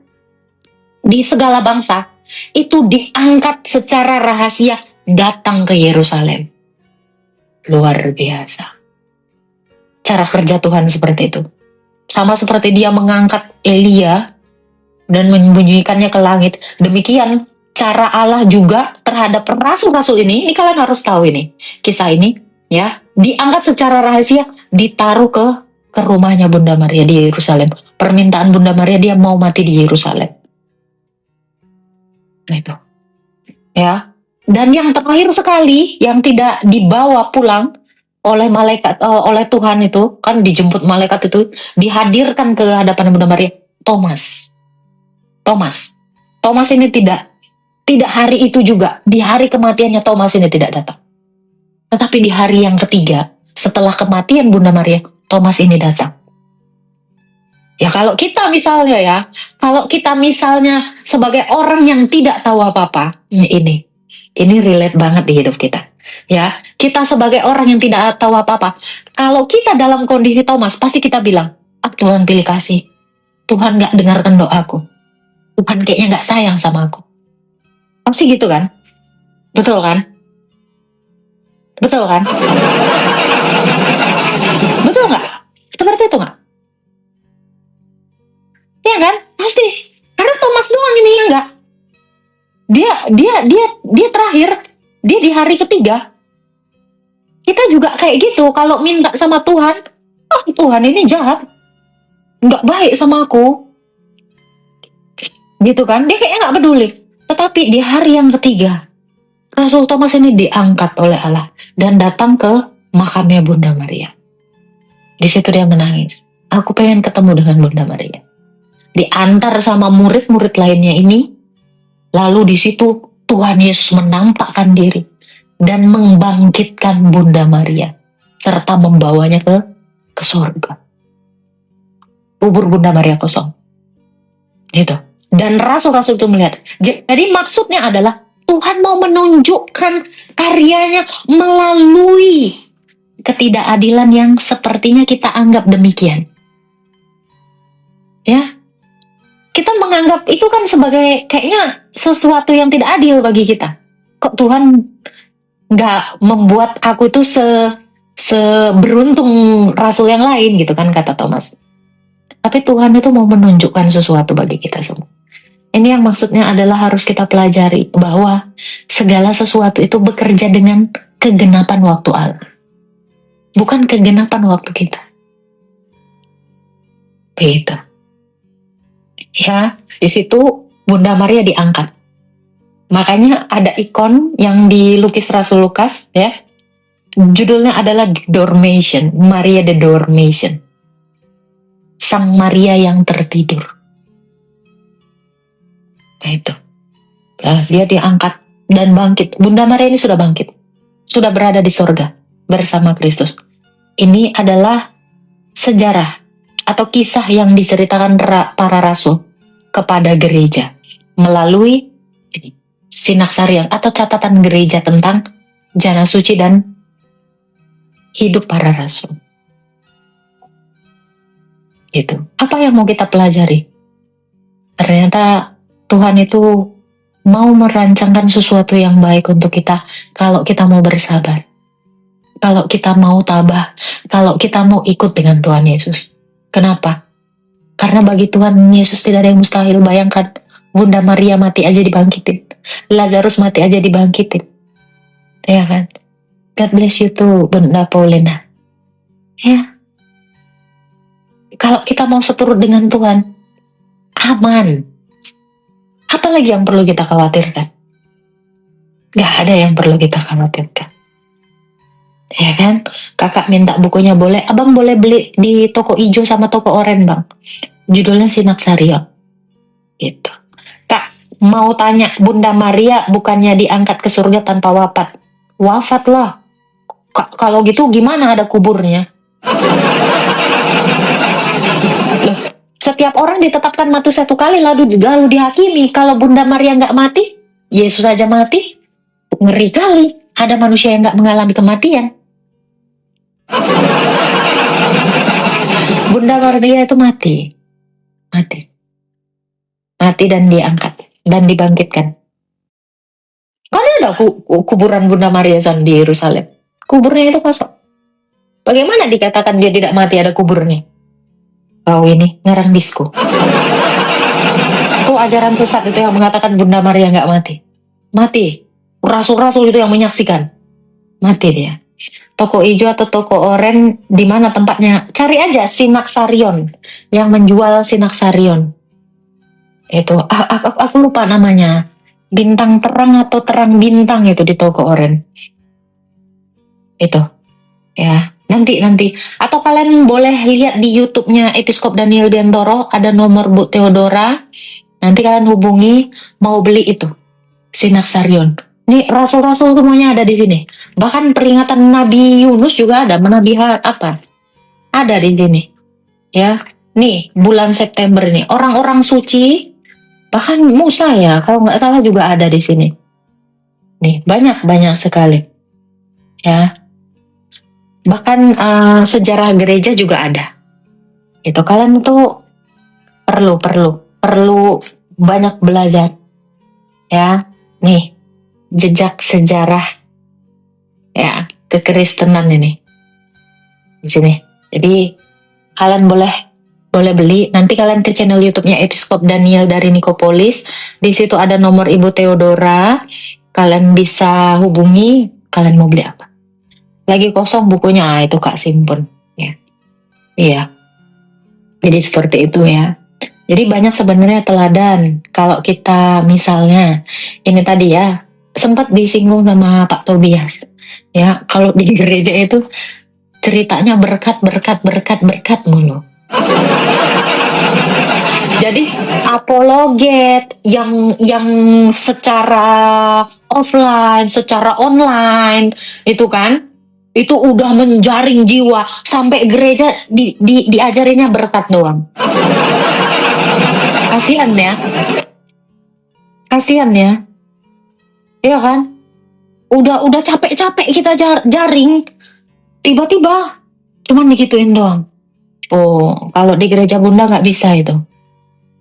di segala bangsa itu diangkat secara rahasia datang ke Yerusalem. Luar biasa. Cara kerja Tuhan seperti itu. Sama seperti dia mengangkat Elia dan menyembunyikannya ke langit. Demikian cara Allah juga terhadap rasul-rasul ini kalian harus tahu ini. Kisah ini, ya, diangkat secara rahasia, ditaruh ke rumahnya Bunda Maria di Yerusalem. Permintaan Bunda Maria, dia mau mati di Yerusalem. Itu. Ya. Dan yang terakhir sekali yang tidak dibawa pulang oleh malaikat, oleh Tuhan itu, kan dijemput malaikat itu, dihadirkan ke hadapan Bunda Maria, Thomas ini tidak hari itu juga, di hari kematiannya Thomas ini tidak datang. Tetapi di hari yang ketiga, setelah kematian Bunda Maria, Thomas ini datang. Ya, kalau kita misalnya sebagai orang yang tidak tahu apa-apa, ini relate banget di hidup kita. Ya, kita sebagai orang yang tidak tahu apa-apa, kalau kita dalam kondisi Thomas, pasti kita bilang, Tuhan pilih kasih, Tuhan gak dengarkan doaku, Tuhan kayaknya gak sayang sama aku. Pasti gitu kan? Betul kan? Betul kan? Betul nggak? Seperti itu nggak? Iya kan? Pasti. Karena Thomas doang ini yang nggak. Dia terakhir. Dia di hari ketiga. Kita juga kayak gitu. Kalau minta sama Tuhan, Tuhan ini jahat, nggak baik sama aku. Gitu kan? Dia kayaknya nggak peduli. Tetapi di hari yang ketiga, Rasul Thomas ini diangkat oleh Allah dan datang ke makamnya Bunda Maria. Di situ dia menangis. Aku pengen ketemu dengan Bunda Maria. Diantar sama murid-murid lainnya ini, lalu di situ Tuhan Yesus menampakkan diri dan membangkitkan Bunda Maria serta membawanya ke surga. Kubur Bunda Maria kosong. Gitu. Dan rasul-rasul itu melihat. Jadi maksudnya adalah Tuhan mau menunjukkan karyanya melalui ketidakadilan yang sepertinya kita anggap demikian. Ya, kita menganggap itu kan sebagai kayaknya sesuatu yang tidak adil bagi kita. Kok Tuhan nggak membuat aku itu seberuntung rasul yang lain gitu kan, kata Thomas. Tapi Tuhan itu mau menunjukkan sesuatu bagi kita semua. Ini yang maksudnya adalah harus kita pelajari bahwa segala sesuatu itu bekerja dengan kegenapan waktu Allah. Bukan kegenapan waktu kita. Begitu. Ya, di situ Bunda Maria diangkat. Makanya ada ikon yang dilukis Rasul Lukas, ya. Judulnya adalah Dormation, Maria the Dormation. Sang Maria yang tertidur. Nah itu. Nah, dia diangkat dan bangkit. Bunda Maria ini sudah bangkit. Sudah berada di sorga bersama Kristus. Ini adalah sejarah atau kisah yang diceritakan para rasul kepada gereja melalui sinaksarion atau catatan gereja tentang jana suci dan hidup para rasul. Gitu. Apa yang mau kita pelajari? Ternyata Tuhan itu mau merancangkan sesuatu yang baik untuk kita kalau kita mau bersabar. Kalau kita mau tabah, kalau kita mau ikut dengan Tuhan Yesus. Kenapa? Karena bagi Tuhan Yesus tidak ada yang mustahil. Bayangkan, Bunda Maria mati aja dibangkitin. Lazarus mati aja dibangkitin. Ya kan? God bless you too, Bunda Paulina. Ya. Kalau kita mau seturut dengan Tuhan, aman. Apa lagi yang perlu kita khawatirkan? Gak ada yang perlu kita khawatirkan. Ya kan? Kakak minta bukunya boleh. Abang boleh beli di toko ijo sama toko oren, Bang. Judulnya Sinaksarion. Gitu. Kak, mau tanya, Bunda Maria bukannya diangkat ke surga tanpa wafat? Wafat lah. Kalau gitu gimana ada kuburnya? Loh, setiap orang ditetapkan mati satu kali lalu dihakimi. Kalau Bunda Maria nggak mati, Yesus aja mati. Ngeri kali. Ada manusia yang nggak mengalami kematian. Bunda Maria itu mati dan diangkat dan dibangkitkan. Kan ada kuburan Bunda Maria di Yerusalem. Kuburnya itu kosong. Bagaimana dikatakan dia tidak mati ada kuburnya? Kau ini ngarang disko. Itu ajaran sesat itu yang mengatakan Bunda Maria nggak mati. Mati. Rasul-rasul itu yang menyaksikan. Mati dia. Toko hijau atau toko oren di mana tempatnya? Cari aja Sinaksarion yang menjual Sinaksarion. Itu aku lupa namanya. Bintang terang atau terang bintang itu di toko oren. Itu. Ya, nanti. Atau kalian boleh lihat di YouTube-nya Episkop Daniel Biantoro, ada nomor Bu Theodora. Nanti kalian hubungi mau beli itu. Sinaksarion. Ini rasul-rasul semuanya ada di sini. Bahkan peringatan Nabi Yunus juga ada, Nabi apa? Ada di sini. Ya. Nih, bulan September ini orang-orang suci, bahkan Musa ya, kalau nggak salah juga ada di sini. Nih, banyak sekali. Ya. Bahkan sejarah gereja juga ada. Itu kalian tuh perlu banyak belajar. Ya. Nih, jejak sejarah ya kekristenan ini di sini. Jadi kalian boleh beli. Nanti kalian ke channel YouTube-nya Episkop Daniel dari Nikopolis. Di situ ada nomor Ibu Theodora. Kalian bisa hubungi. Kalian mau beli apa? Lagi kosong bukunya, itu Kak simpen. Ya, iya. Jadi seperti itu ya. Jadi banyak sebenarnya teladan. Kalau kita misalnya ini tadi ya, sempat disinggung sama Pak Tobias. Ya, kalau di gereja itu ceritanya berkat mulu. Jadi apologet yang secara offline, secara online itu kan, itu udah menjaring jiwa sampai gereja diajarinnya berkat doang. Kasihan ya. Iya kan? Udah capek-capek kita jaring, tiba-tiba cuman digituin doang. Oh, kalau di gereja Bunda nggak bisa itu.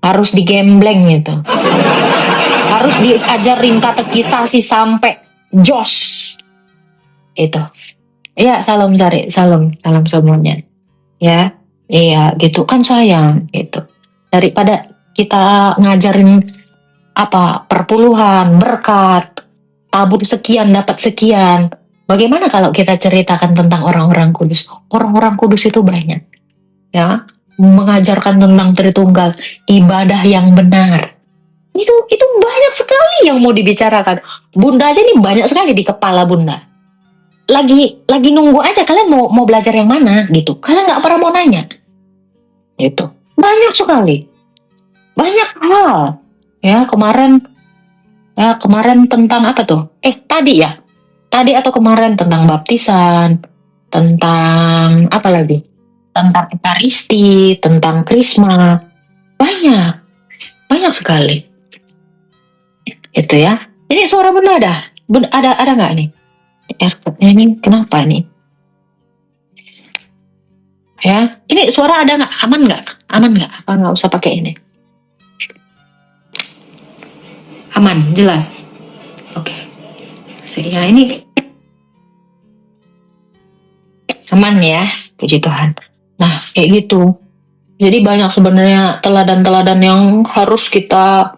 Harus digembleng gitu. Harus diajarin katekisasi sampai jos. Itu. Iya, salam Sari, salam semuanya. Ya, iya gitu kan sayang gitu. Daripada kita ngajarin perpuluhan, berkat, tabur sekian dapat sekian. Bagaimana kalau kita ceritakan tentang orang-orang kudus? Orang-orang kudus itu banyak. Ya, mengajarkan tentang Tritunggal, ibadah yang benar. Itu banyak sekali yang mau dibicarakan. Bunda aja nih banyak sekali di kepala Bunda. Lagi nunggu aja kalian mau belajar yang mana gitu. Kalian nggak pernah mau nanya. Itu banyak sekali, banyak hal. Ya kemarin tentang apa tuh? Tadi atau kemarin tentang baptisan, tentang apa lagi? Tentang Ekaristi, tentang Krisma. Banyak sekali. Itu ya. Ini suara Bunda ada? Ada nggak nih? AirPodnya ini kenapa nih? Ya, ini suara ada nggak? Aman nggak? Apa nggak usah pakai ini? Aman, jelas. Oke. Ya ini aman ya, puji Tuhan. Nah, kayak gitu. Jadi banyak sebenarnya teladan-teladan yang harus kita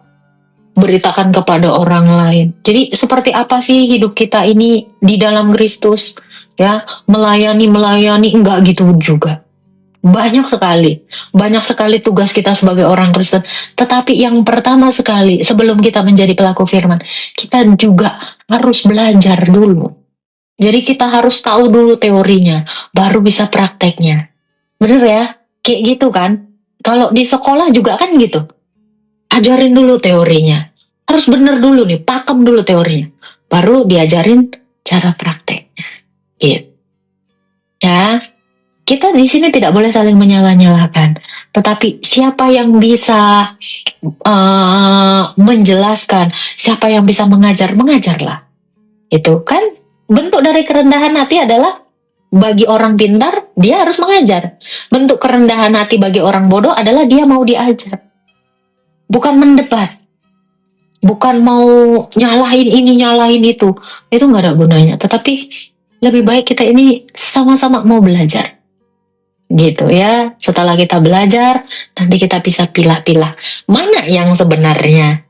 beritakan kepada orang lain. Jadi seperti apa sih hidup kita ini di dalam Kristus? Ya, melayani enggak gitu juga. Banyak sekali tugas kita sebagai orang Kristen. Tetapi yang pertama sekali, sebelum kita menjadi pelaku firman, kita juga harus belajar dulu. Jadi kita harus tahu dulu teorinya, baru bisa prakteknya. Bener ya? Kayak gitu kan? Kalau di sekolah juga kan gitu. Ajarin dulu teorinya. Harus bener dulu nih, pakem dulu teorinya. Baru diajarin cara prakteknya. Gitu. Ya, kita di sini tidak boleh saling menyalah-nyalahkan. Tetapi siapa yang bisa menjelaskan, siapa yang bisa mengajarlah. Itu kan bentuk dari kerendahan hati adalah bagi orang pintar, dia harus mengajar. Bentuk kerendahan hati bagi orang bodoh adalah dia mau diajar. Bukan mendebat. Bukan mau nyalahin ini, nyalahin itu. Itu nggak ada gunanya. Tetapi lebih baik kita ini sama-sama mau belajar. Gitu ya. Setelah kita belajar, nanti kita bisa pilah-pilah. Mana yang sebenarnya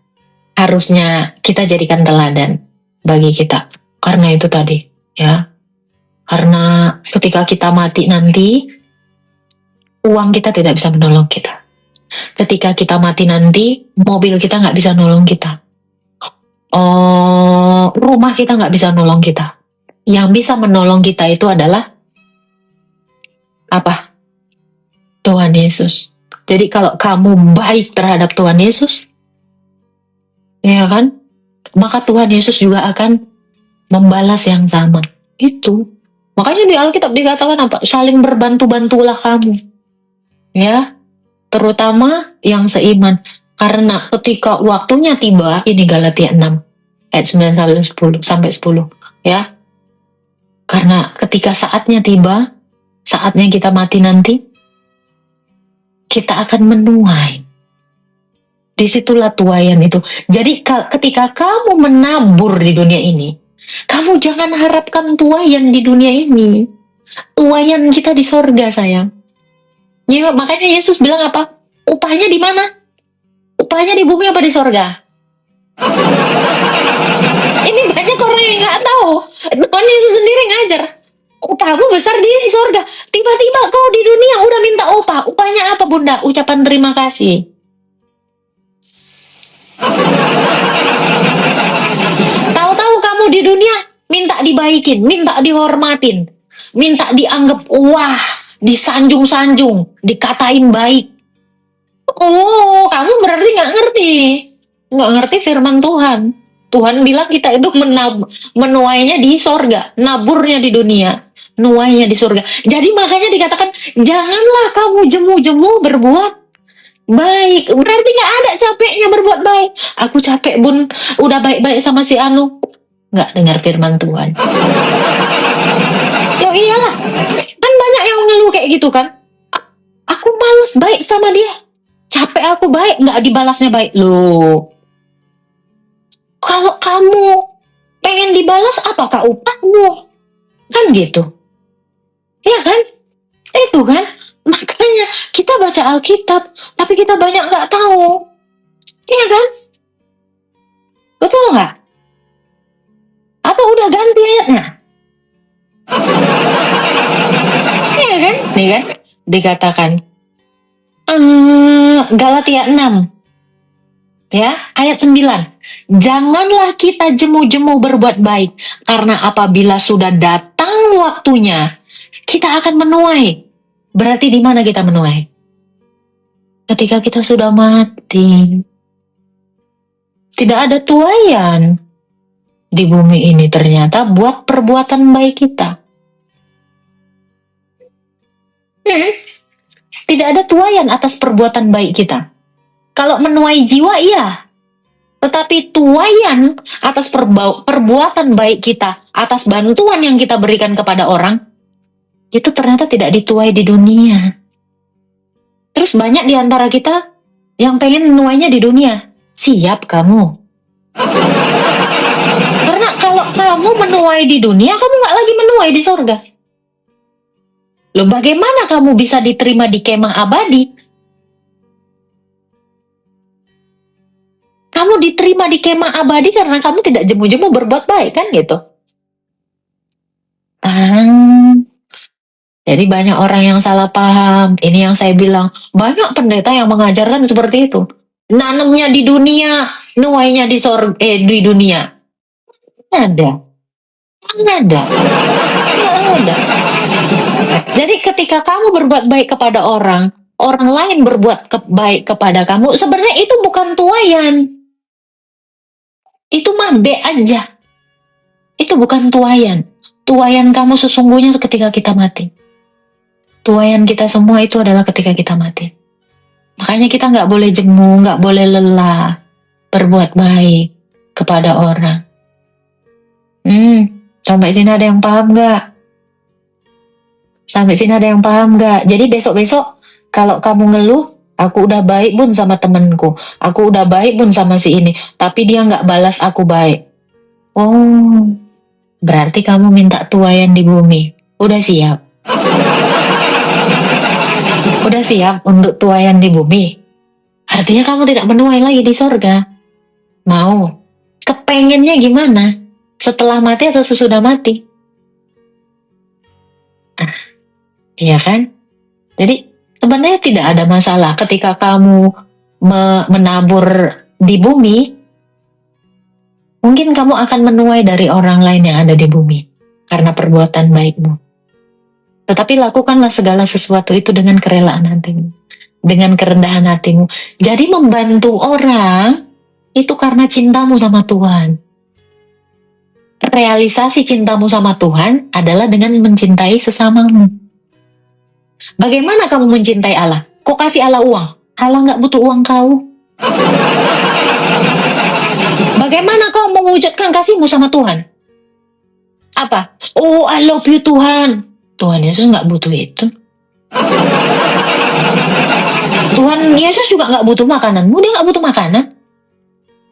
harusnya kita jadikan teladan bagi kita. Karena itu tadi. Ya. Karena ketika kita mati nanti, uang kita tidak bisa menolong kita. Ketika kita mati nanti, mobil kita nggak bisa nolong kita. Rumah kita nggak bisa nolong kita. Yang bisa menolong kita itu adalah apa? Tuhan Yesus. Jadi kalau kamu baik terhadap Tuhan Yesus, ya kan? Maka Tuhan Yesus juga akan membalas yang sama. Itu. Makanya di Alkitab dikatakan apa? Saling berbantu-bantulah kamu. Ya. Terutama yang seiman. Karena ketika waktunya tiba, ini Galatia 6 ayat 9 sampai 10, ya. Karena ketika saatnya tiba, saatnya kita mati nanti, kita akan menuai. Disitulah tuaian itu. Jadi ketika kamu menabur di dunia ini, kamu jangan harapkan tuaian di dunia ini. Tuaian kita di sorga, sayang. Ya, makanya Yesus bilang apa? Upahnya di mana? Upahnya di bumi apa di sorga? Ini banyak orang yang nggak tahu. Tuhan Yesus sendiri ngajar. Upahmu besar di sorga. Tiba-tiba kau di dunia udah minta upah. Upahnya apa, Bunda? Ucapan terima kasih. Tahu-tahu kamu di dunia minta dibaikin, minta dihormatin, minta dianggap wah, disanjung-sanjung, dikatain baik. Oh, kamu berarti nggak ngerti firman Tuhan. Tuhan bilang kita itu menuainya di sorga, naburnya di dunia, nuainya di sorga. Jadi makanya dikatakan janganlah kamu jemu-jemu berbuat baik. Berarti nggak ada capeknya berbuat baik. Aku capek, Bun, udah baik-baik sama si Anu. nggak dengar firman Tuhan. Ya iyalah, kan banyak yang ngeluh kayak gitu kan. Aku males baik sama dia, capek aku baik, nggak dibalasnya baik. Loh, kalau kamu pengen dibalas, apakah upahmu? Kan gitu, ya kan? Itu kan, makanya kita baca Alkitab, tapi kita banyak nggak tahu, iya kan? Betul nggak? Apa udah ganti ayatnya? Iya kan? Nih kan, dikatakan Galatia 6 ya, ayat 9. Janganlah kita jemu-jemu berbuat baik, karena apabila sudah datang waktunya, kita akan menuai. Berarti di mana kita menuai? Ketika kita sudah mati. Tidak ada tuaian di bumi ini ternyata buat perbuatan baik kita. Tidak ada tuaian atas perbuatan baik kita. Kalau menuai jiwa, iya. Tetapi tuaian atas perbuatan baik kita, atas bantuan yang kita berikan kepada orang, itu ternyata tidak dituai di dunia. Terus banyak di antara kita yang pengen menuainya di dunia. Siap kamu. Karena kalau kamu menuai di dunia, kamu nggak lagi menuai di surga. Loh, bagaimana kamu bisa diterima di kemah abadi? Kamu diterima di kemah abadi karena kamu tidak jemu-jemu berbuat baik, kan gitu. Jadi banyak orang yang salah paham. Ini yang saya bilang, banyak pendeta yang mengajarkan seperti itu. Nanamnya di dunia, nuainya di di dunia. Nggak ada. Jadi ketika kamu berbuat baik kepada orang lain berbuat baik kepada kamu, sebenarnya itu bukan tuaian. Itu mah B aja. Itu bukan tuaian. Tuaian kamu sesungguhnya ketika kita mati. Tuaian kita semua itu adalah ketika kita mati. Makanya kita nggak boleh jemu, nggak boleh lelah berbuat baik kepada orang. Sampai sini ada yang paham nggak? Sampai sini ada yang paham nggak? Jadi besok-besok kalau kamu ngeluh, aku udah baik bun sama temenku, aku udah baik bun sama si ini, tapi dia nggak balas aku baik. Oh, berarti kamu minta tuaian di bumi. Udah siap? Udah siap untuk tuaian di bumi? Artinya kamu tidak menuai lagi di sorga. Mau? Kepengennya gimana? Setelah mati atau sesudah mati? Iya kan? Jadi sebenarnya tidak ada masalah ketika kamu menabur di bumi. Mungkin kamu akan menuai dari orang lain yang ada di bumi karena perbuatan baikmu. Tetapi lakukanlah segala sesuatu itu dengan kerelaan hatimu, dengan kerendahan hatimu. Jadi membantu orang itu karena cintamu sama Tuhan. Realisasi cintamu sama Tuhan adalah dengan mencintai sesamamu. Bagaimana kamu mencintai Allah? Kok kasih Allah uang? Allah nggak butuh uang kau. Bagaimana kau mewujudkan kasihmu sama Tuhan? Apa? Oh, I love you Tuhan. Tuhan Yesus nggak butuh itu. Tuhan Yesus juga nggak butuh makananmu. Dia nggak butuh makanan.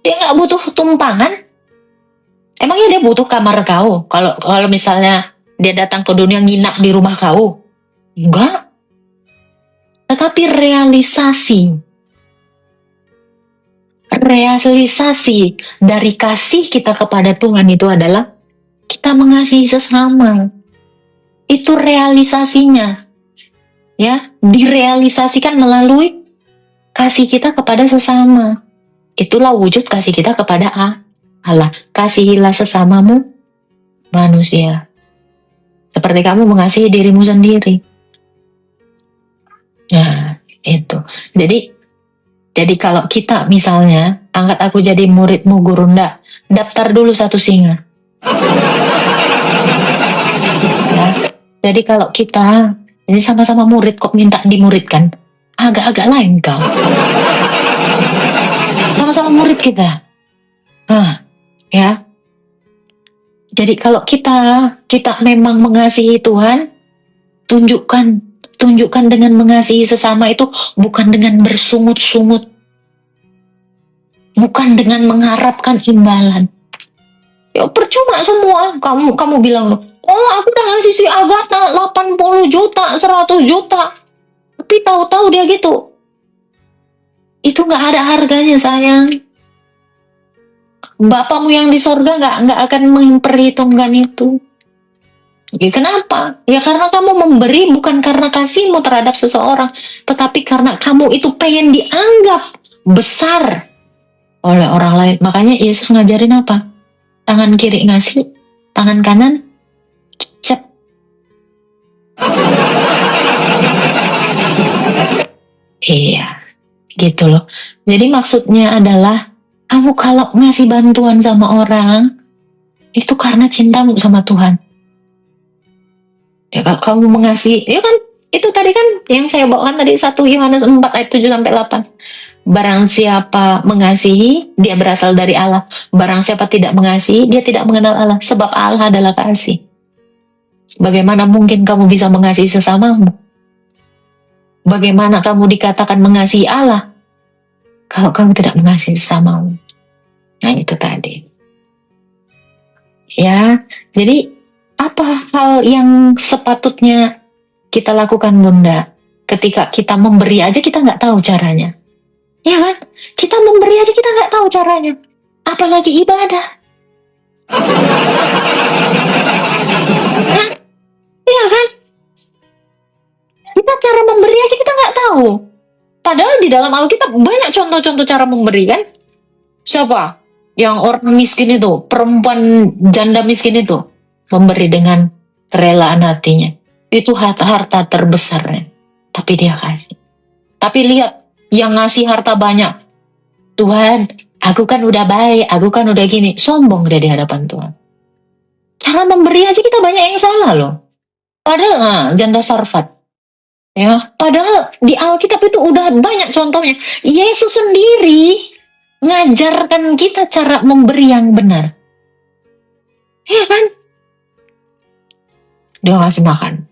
Dia nggak butuh tumpangan. Emangnya dia butuh kamar kau? Kalau misalnya dia datang ke dunia nginap di rumah kau? Enggak. Tetapi realisasi dari kasih kita kepada Tuhan itu adalah kita mengasihi sesama. Itu realisasinya. Ya, direalisasikan melalui kasih kita kepada sesama. Itulah wujud kasih kita kepada Allah. Kasihilah sesamamu manusia seperti kamu mengasihi dirimu sendiri. Nah, itu. Jadi kalau kita misalnya angkat aku jadi muridmu Gurunda, daftar dulu 1 singa. Ya, jadi kalau kita ini sama-sama murid kok minta dimuridkan, agak-agak lain kau. Sama-sama murid kita. Ya. Jadi kalau kita memang mengasihi Tuhan, tunjukkan dengan mengasihi sesama itu bukan dengan bersungut-sungut, bukan dengan mengharapkan imbalan. Ya percuma semua. Kamu bilang loh, oh aku udah ngasih si Agatha 80 juta, 100 juta. Tapi tahu-tahu dia gitu. Itu nggak ada harganya, sayang. Bapakmu yang di sorga nggak akan memperhitungkan itu. Ya, kenapa? Ya karena kamu memberi bukan karena kasihmu terhadap seseorang, tetapi karena kamu itu pengen dianggap besar oleh orang lain. Makanya Yesus ngajarin apa? Tangan kiri ngasih, tangan kanan cep. Iya, gitu loh. Jadi maksudnya adalah kamu kalau ngasih bantuan sama orang, itu karena cintamu sama Tuhan. Ya kalau kamu mengasihi, ya kan itu tadi kan yang saya bawakan tadi 1 Yohanes 4 ayat 7-8. Barang siapa mengasihi, dia berasal dari Allah. Barang siapa tidak mengasihi, dia tidak mengenal Allah. Sebab Allah adalah kasih. Bagaimana mungkin kamu bisa mengasihi sesamamu? Bagaimana kamu dikatakan mengasihi Allah kalau kamu tidak mengasihi sesamamu? Nah itu tadi. Ya, jadi apa hal yang sepatutnya kita lakukan, Bunda? Ketika kita memberi aja kita nggak tahu caranya. Ya kan? Kita memberi aja kita nggak tahu caranya. Apalagi ibadah. Hah? Iya kan? Kita cara memberi aja kita nggak tahu. Padahal di dalam Alkitab banyak contoh-contoh cara memberi kan? Siapa? Yang orang miskin itu, perempuan janda miskin itu, memberi dengan kerelaan hatinya. Itu harta terbesarnya. Tapi dia kasih. Tapi lihat, yang ngasih harta banyak. Tuhan, aku kan udah baik, aku kan udah gini. Sombong dia di hadapan Tuhan. Cara memberi aja kita banyak yang salah loh. Padahal janda Sarfat. Ya, padahal di Alkitab itu udah banyak contohnya. Yesus sendiri ngajarkan kita cara memberi yang benar. Ya kan? Dia ngasih makan.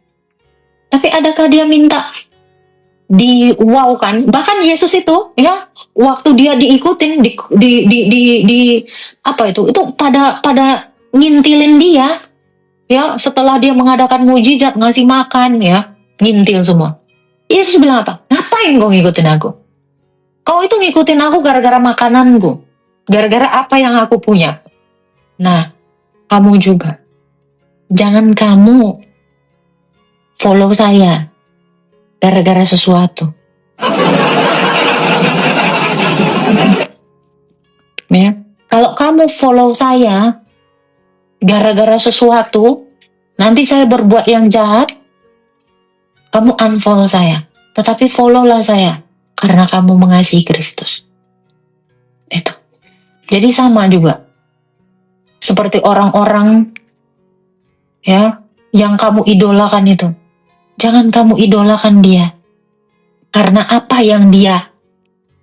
Tapi adakah dia minta diwaukan? Bahkan Yesus itu, ya, waktu dia diikutin, apa itu pada ngintilin dia, ya, setelah dia mengadakan mujizat ngasih makan, ya, ngintil semua. Yesus bilang apa? Ngapain kau ngikutin aku? Kau itu ngikutin aku gara-gara makananku, gara-gara apa yang aku punya. Nah, kamu juga. Jangan kamu follow saya gara-gara sesuatu. Ya, kalau kamu follow saya gara-gara sesuatu, nanti saya berbuat yang jahat, kamu unfollow saya. Tetapi follow-lah saya karena kamu mengasihi Kristus. Itu. Jadi sama juga. Seperti orang-orang ya yang kamu idolakan itu. Jangan kamu idolakan dia karena apa yang dia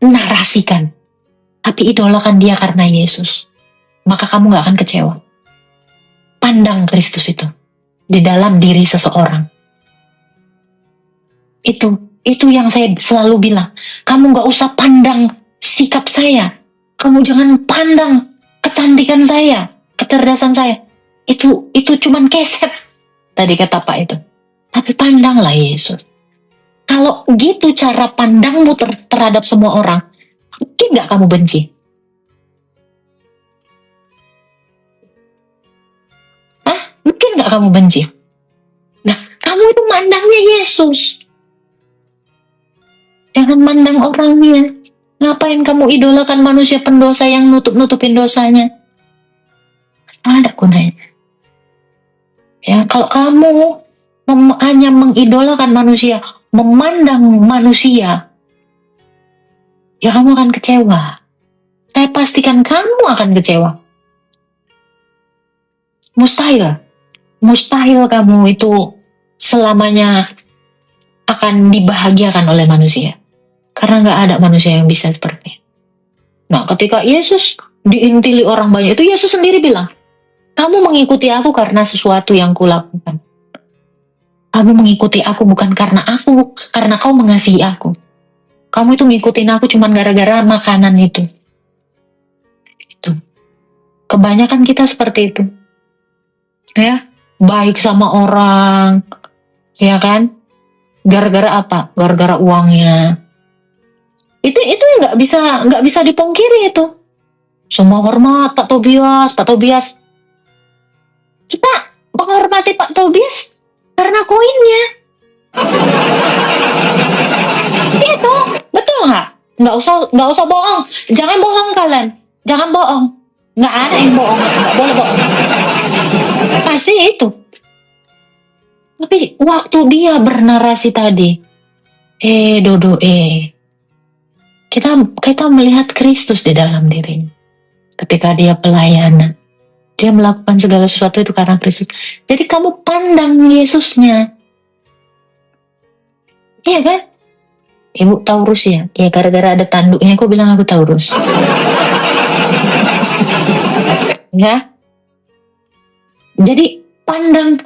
narasikan. Tapi idolakan dia karena Yesus. Maka kamu gak akan kecewa. Pandang Kristus itu di dalam diri seseorang. Itu yang saya selalu bilang. Kamu gak usah pandang sikap saya. Kamu jangan pandang kecantikan saya, kecerdasan saya. Itu cuman keset. Tadi kata Pak itu. Tapi pandanglah Yesus. Kalau gitu cara pandangmu terhadap semua orang, mungkin gak kamu benci? Hah? Mungkin gak kamu benci? Nah, kamu itu mandangnya Yesus. Jangan mandang orangnya. Ngapain kamu idolakan manusia pendosa yang nutup-nutupin dosanya? Ada gunanya. Ya, kalau kamu hanya mengidolakan manusia, memandang manusia, ya kamu akan kecewa. Saya pastikan kamu akan kecewa. Mustahil kamu itu selamanya akan dibahagiakan oleh manusia. Karena gak ada manusia yang bisa seperti itu. Nah, ketika Yesus diintili orang banyak, itu Yesus sendiri bilang, Kamu mengikuti aku karena sesuatu yang kulakukan. Kamu mengikuti aku bukan karena kau mengasihi aku. Kamu itu ngikutin aku cuman gara-gara makanan itu. Itu. Kebanyakan kita seperti itu. Ya, baik sama orang, ya kan? Gara-gara apa? Gara-gara uangnya. Itu nggak bisa dipungkiri itu. Semua hormat Pak Tobias. Kita menghormati Pak Tobias karena koinnya. Itu betul nggak? Nggak usah bohong. Jangan bohong kalian. Jangan bohong. Nggak ada yang bohong. Nggak boleh bohong. Pasti itu. Tapi waktu dia bernarasi tadi, Dodo, kita melihat Kristus di dalam dirinya. Ketika dia pelayanan, dia melakukan segala sesuatu itu karena Kristus. Jadi kamu pandang Yesusnya. Iya kan? Ibu Taurus ya? Ya gara-gara ada tanduknya aku bilang aku Taurus. Ya. Jadi pandang.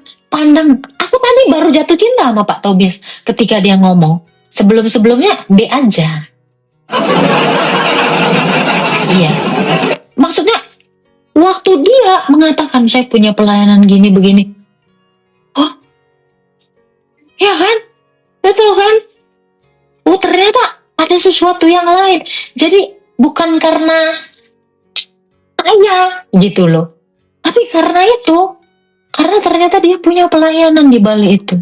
Aku tadi baru jatuh cinta sama Pak Tobias ketika dia ngomong. Sebelum-sebelumnya B aja. Iya. Maksudnya waktu dia mengatakan saya punya pelayanan gini begini. Oh. Ya kan? Betul kan? Oh ternyata ada sesuatu yang lain. Jadi bukan karena kaya gitu loh. Tapi karena itu. Karena ternyata dia punya pelayanan di balik itu.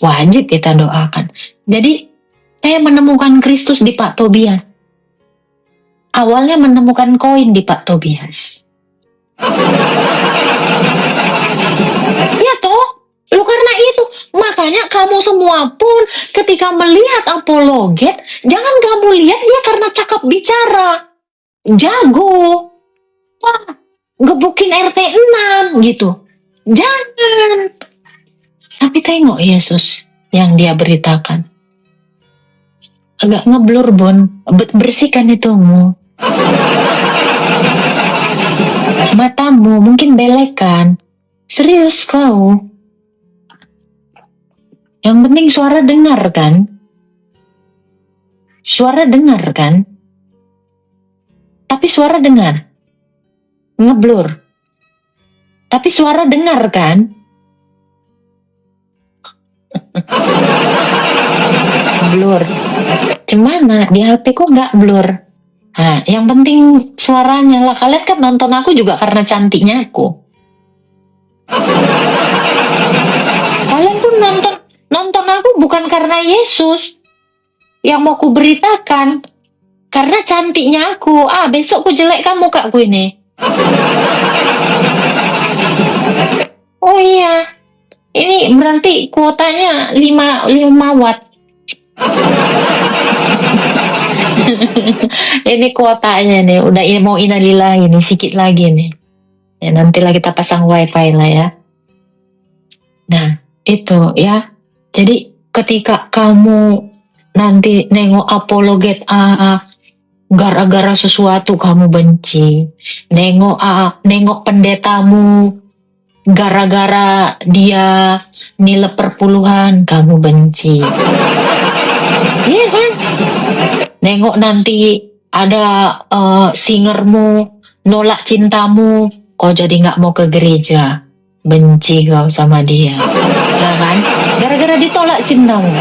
Wajib kita doakan. Jadi saya menemukan Kristus di Pak Tobias. Awalnya menemukan koin di Pak Tobias. Ya toh? Lo karena itu. Makanya kamu semua pun ketika melihat apologet, jangan kamu lihat dia karena cakap bicara. Jago. Wah, gebukin RT 6 gitu. Jangan. Tapi tengok Yesus yang dia beritakan. Agak ngeblur Bon. Bersihkan itumu. Matamu mungkin belekan. Serius kau. Yang penting suara dengar kan? Suara dengar kan? Tapi suara dengar. Ngeblur. Tapi suara dengar kan? Blur. Cemana di HP kok nggak blur? Nah, yang penting suaranya lah. Kalian kan nonton aku juga karena cantiknya aku. Kalian pun nonton aku bukan karena Yesus yang mau ku beritakan, karena cantiknya aku. Besok ku jelekkan mukaku ini. Oh iya, ini berarti kuotanya 5 watt. Ini kuotanya nih, udah mau inalillah ini sedikit lagi nih. Ya nantilah kita pasang wifi lah ya. Nah itu ya. Jadi ketika kamu nanti nengok apologet gara-gara sesuatu kamu benci, nengok pendetamu gara-gara dia nilai perpuluhan kamu benci. Iya kan? Nengok nanti ada singermu nolak cintamu, kau jadi nggak mau ke gereja, benci kau sama dia, ya kan? Gara-gara ditolak cintamu,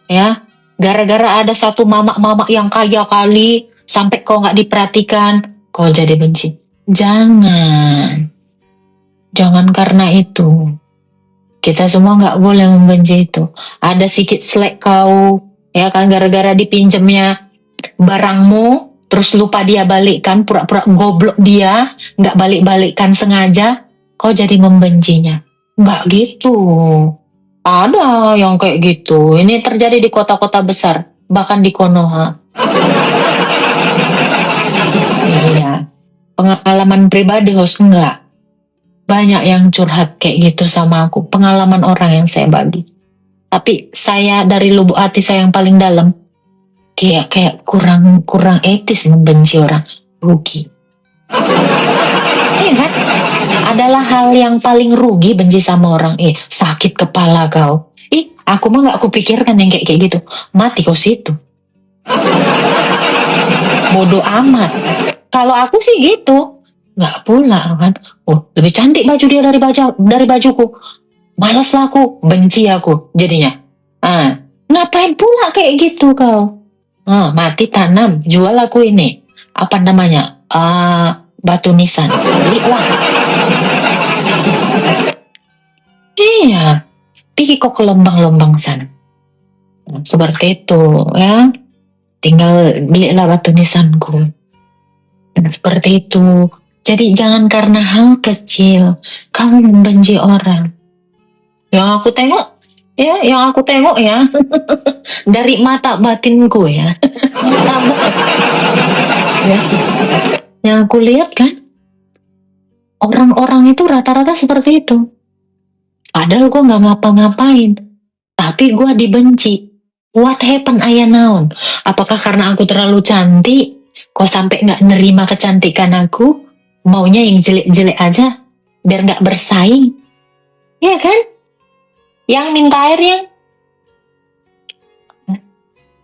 ya. Gara-gara ada satu mamak-mamak yang kaya kali sampai kau nggak diperhatikan, kau jadi benci. Jangan karena itu. Kita semua nggak boleh membenci itu. Ada sedikit selek kau, ya kan, gara-gara dipinjemnya barangmu, terus lupa dia balikkan, pura-pura goblok dia, nggak balik-balikkan sengaja, kau jadi membencinya. Nggak gitu. Ada yang kayak gitu. Ini terjadi di kota-kota besar, bahkan di Konoha. Iya. Pengalaman pribadi host enggak. Banyak yang curhat kayak gitu sama aku. Pengalaman orang yang saya bagi. Tapi saya dari lubuk hati saya yang paling dalam, kayak kurang etis membenci orang. Rugi. Iya kan? adalah hal yang paling rugi benci sama orang. Sakit kepala kau. Aku mah gak kupikirkan yang kayak gitu. Mati kau situ. Bodoh amat. Kalau aku sih gitu. Gak pula kan. Lebih cantik baju dia dari bajuku. Malas lah aku. Benci aku jadinya. Ngapain pula kayak gitu kau? Mati tanam. Jual aku ini. Apa namanya? Batu nisan. Beli lah. Iya. Pergi kok ke lombang-lombang sana. Seperti itu ya. Tinggal belilah batu nisanku. Dan seperti itu. Jadi jangan karena hal kecil kamu membenci orang. Yang aku tengok ya dari mata batinku ya. Ya. Yang aku lihat kan orang-orang itu rata-rata seperti itu. Padahal gue gak ngapa-ngapain, tapi gue dibenci. What happened ayah naon? Apakah karena aku terlalu cantik? Kok sampai gak nerima kecantikan aku? Maunya yang jelek-jelek aja, biar gak bersaing. Iya kan? Yang minta air yang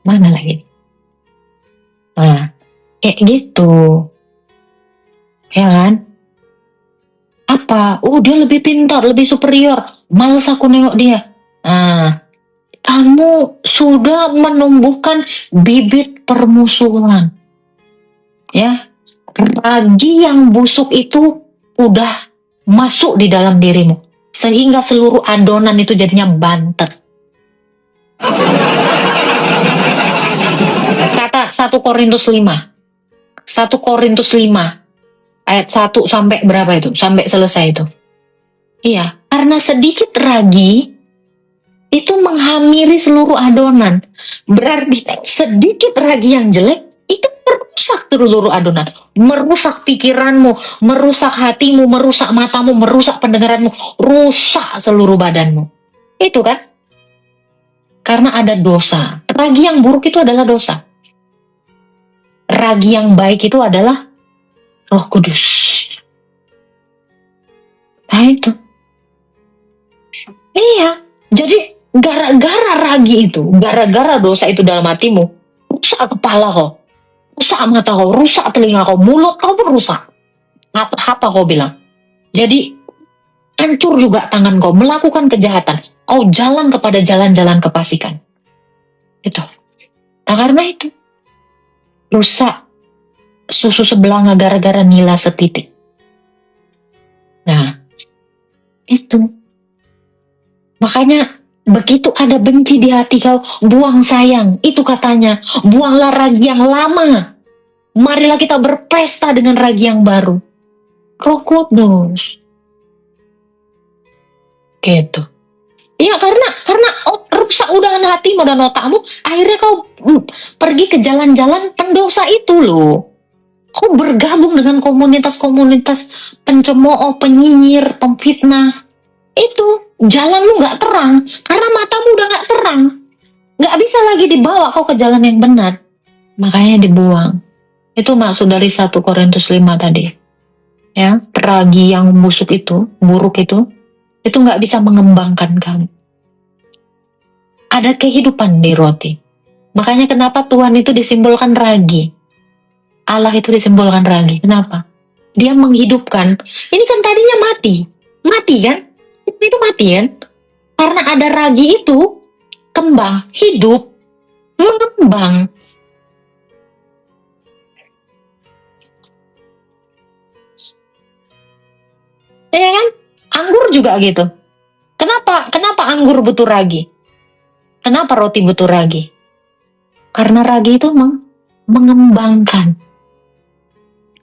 mana lagi? Kayak gitu. Ya kan? Apa? Dia lebih pintar, lebih superior. Males aku nengok dia. Kamu sudah menumbuhkan bibit permusuhan. Ya. Ragi yang busuk itu udah masuk di dalam dirimu. Sehingga seluruh adonan itu jadinya bantet. Kata 1 Korintus 5. 1 Korintus 5. Ayat 1 sampai berapa itu? Sampai selesai itu. Iya, karena sedikit ragi itu menghamiri seluruh adonan. Berarti sedikit ragi yang jelek itu merusak seluruh adonan. Merusak pikiranmu, merusak hatimu, merusak matamu, merusak pendengaranmu, rusak seluruh badanmu. Itu kan? Karena ada dosa. Ragi yang buruk itu adalah dosa. Ragi yang baik itu adalah Roh Kudus. Nah itu. Iya. Jadi gara-gara ragi itu, gara-gara dosa itu dalam hatimu, rusak kepala kau, rusak mata kau, rusak telinga kau, mulut kau pun rusak. Apa kau bilang? Jadi hancur juga tangan kau, melakukan kejahatan. Kau jalan kepada jalan-jalan kefasikan. Itu. Nah karena itu, rusak susu sebelanga gara-gara nila setitik. Nah, itu. Makanya begitu ada benci di hati kau, buang sayang. Itu katanya, buanglah ragi yang lama. Marilah kita berpesta dengan ragi yang baru. Roh Kudus. Gitu. Iya karena rusak udahan hatimu dan otakmu, akhirnya kau pergi ke jalan-jalan pendosa itu loh. Kau bergabung dengan komunitas-komunitas pencemooh, penyinyir, pemfitnah. Itu jalanmu gak terang karena matamu udah gak terang. Gak bisa lagi dibawa kau ke jalan yang benar. Makanya dibuang. Itu maksud dari 1 Korintus 5 tadi. Ya, ragi yang busuk itu, buruk itu gak bisa mengembangkan kamu. Ada kehidupan di roti. Makanya kenapa Tuhan itu disimbolkan ragi. Allah itu disimbolkan ragi. Kenapa? Dia menghidupkan. Ini kan tadinya mati. Mati kan? Itu mati kan? Karena ada ragi itu, kembang, hidup, mengembang. Ya kan? Anggur juga gitu. Kenapa anggur butuh ragi? Kenapa roti butuh ragi? Karena ragi itu mengembangkan.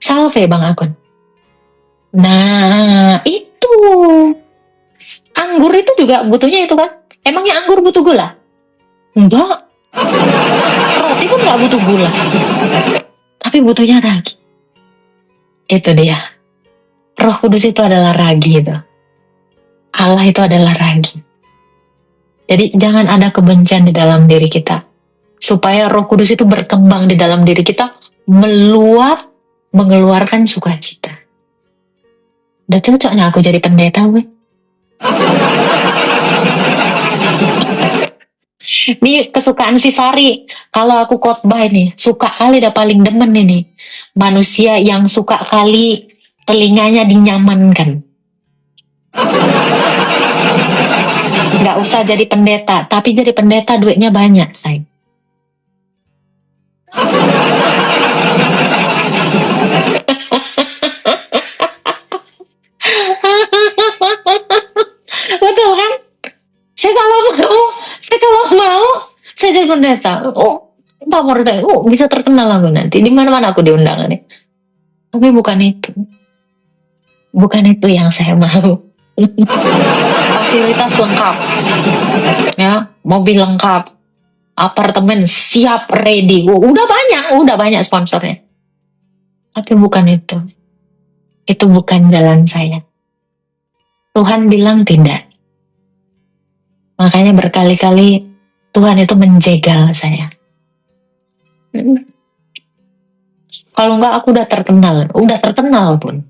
Salve Bang Akun. Nah, itu. Anggur itu juga butuhnya itu kan? Emangnya anggur butuh gula? Enggak. Roti pun gak butuh gula. Tapi butuhnya ragi. Itu dia. Roh Kudus itu adalah ragi itu. Allah itu adalah ragi. Jadi jangan ada kebencian di dalam diri kita. Supaya Roh Kudus itu berkembang di dalam diri kita, meluap, mengeluarkan sukacita. Udah cocoknya aku jadi pendeta, weh. Ini kesukaan si Sari. Kalau aku khotbah ini, suka kali, dah paling demen ini. Manusia yang suka kali telinganya dinyamankan. Nggak usah jadi pendeta, tapi jadi pendeta duitnya banyak, say. Betul kan? Saya kalau mau, saya jadi pendeta. Oh, favorit saya. Oh, bisa terkenal aku nanti. Di mana-mana aku diundang nih. Tapi bukan itu. Bukan itu yang saya mau. Fasilitas lengkap. Ya, mobil lengkap. Apartemen siap, ready. Oh, udah banyak sponsornya. Tapi bukan itu. Itu bukan jalan saya. Tuhan bilang tidak. Makanya berkali-kali Tuhan itu menjegal saya. Kalau enggak aku udah terkenal pun.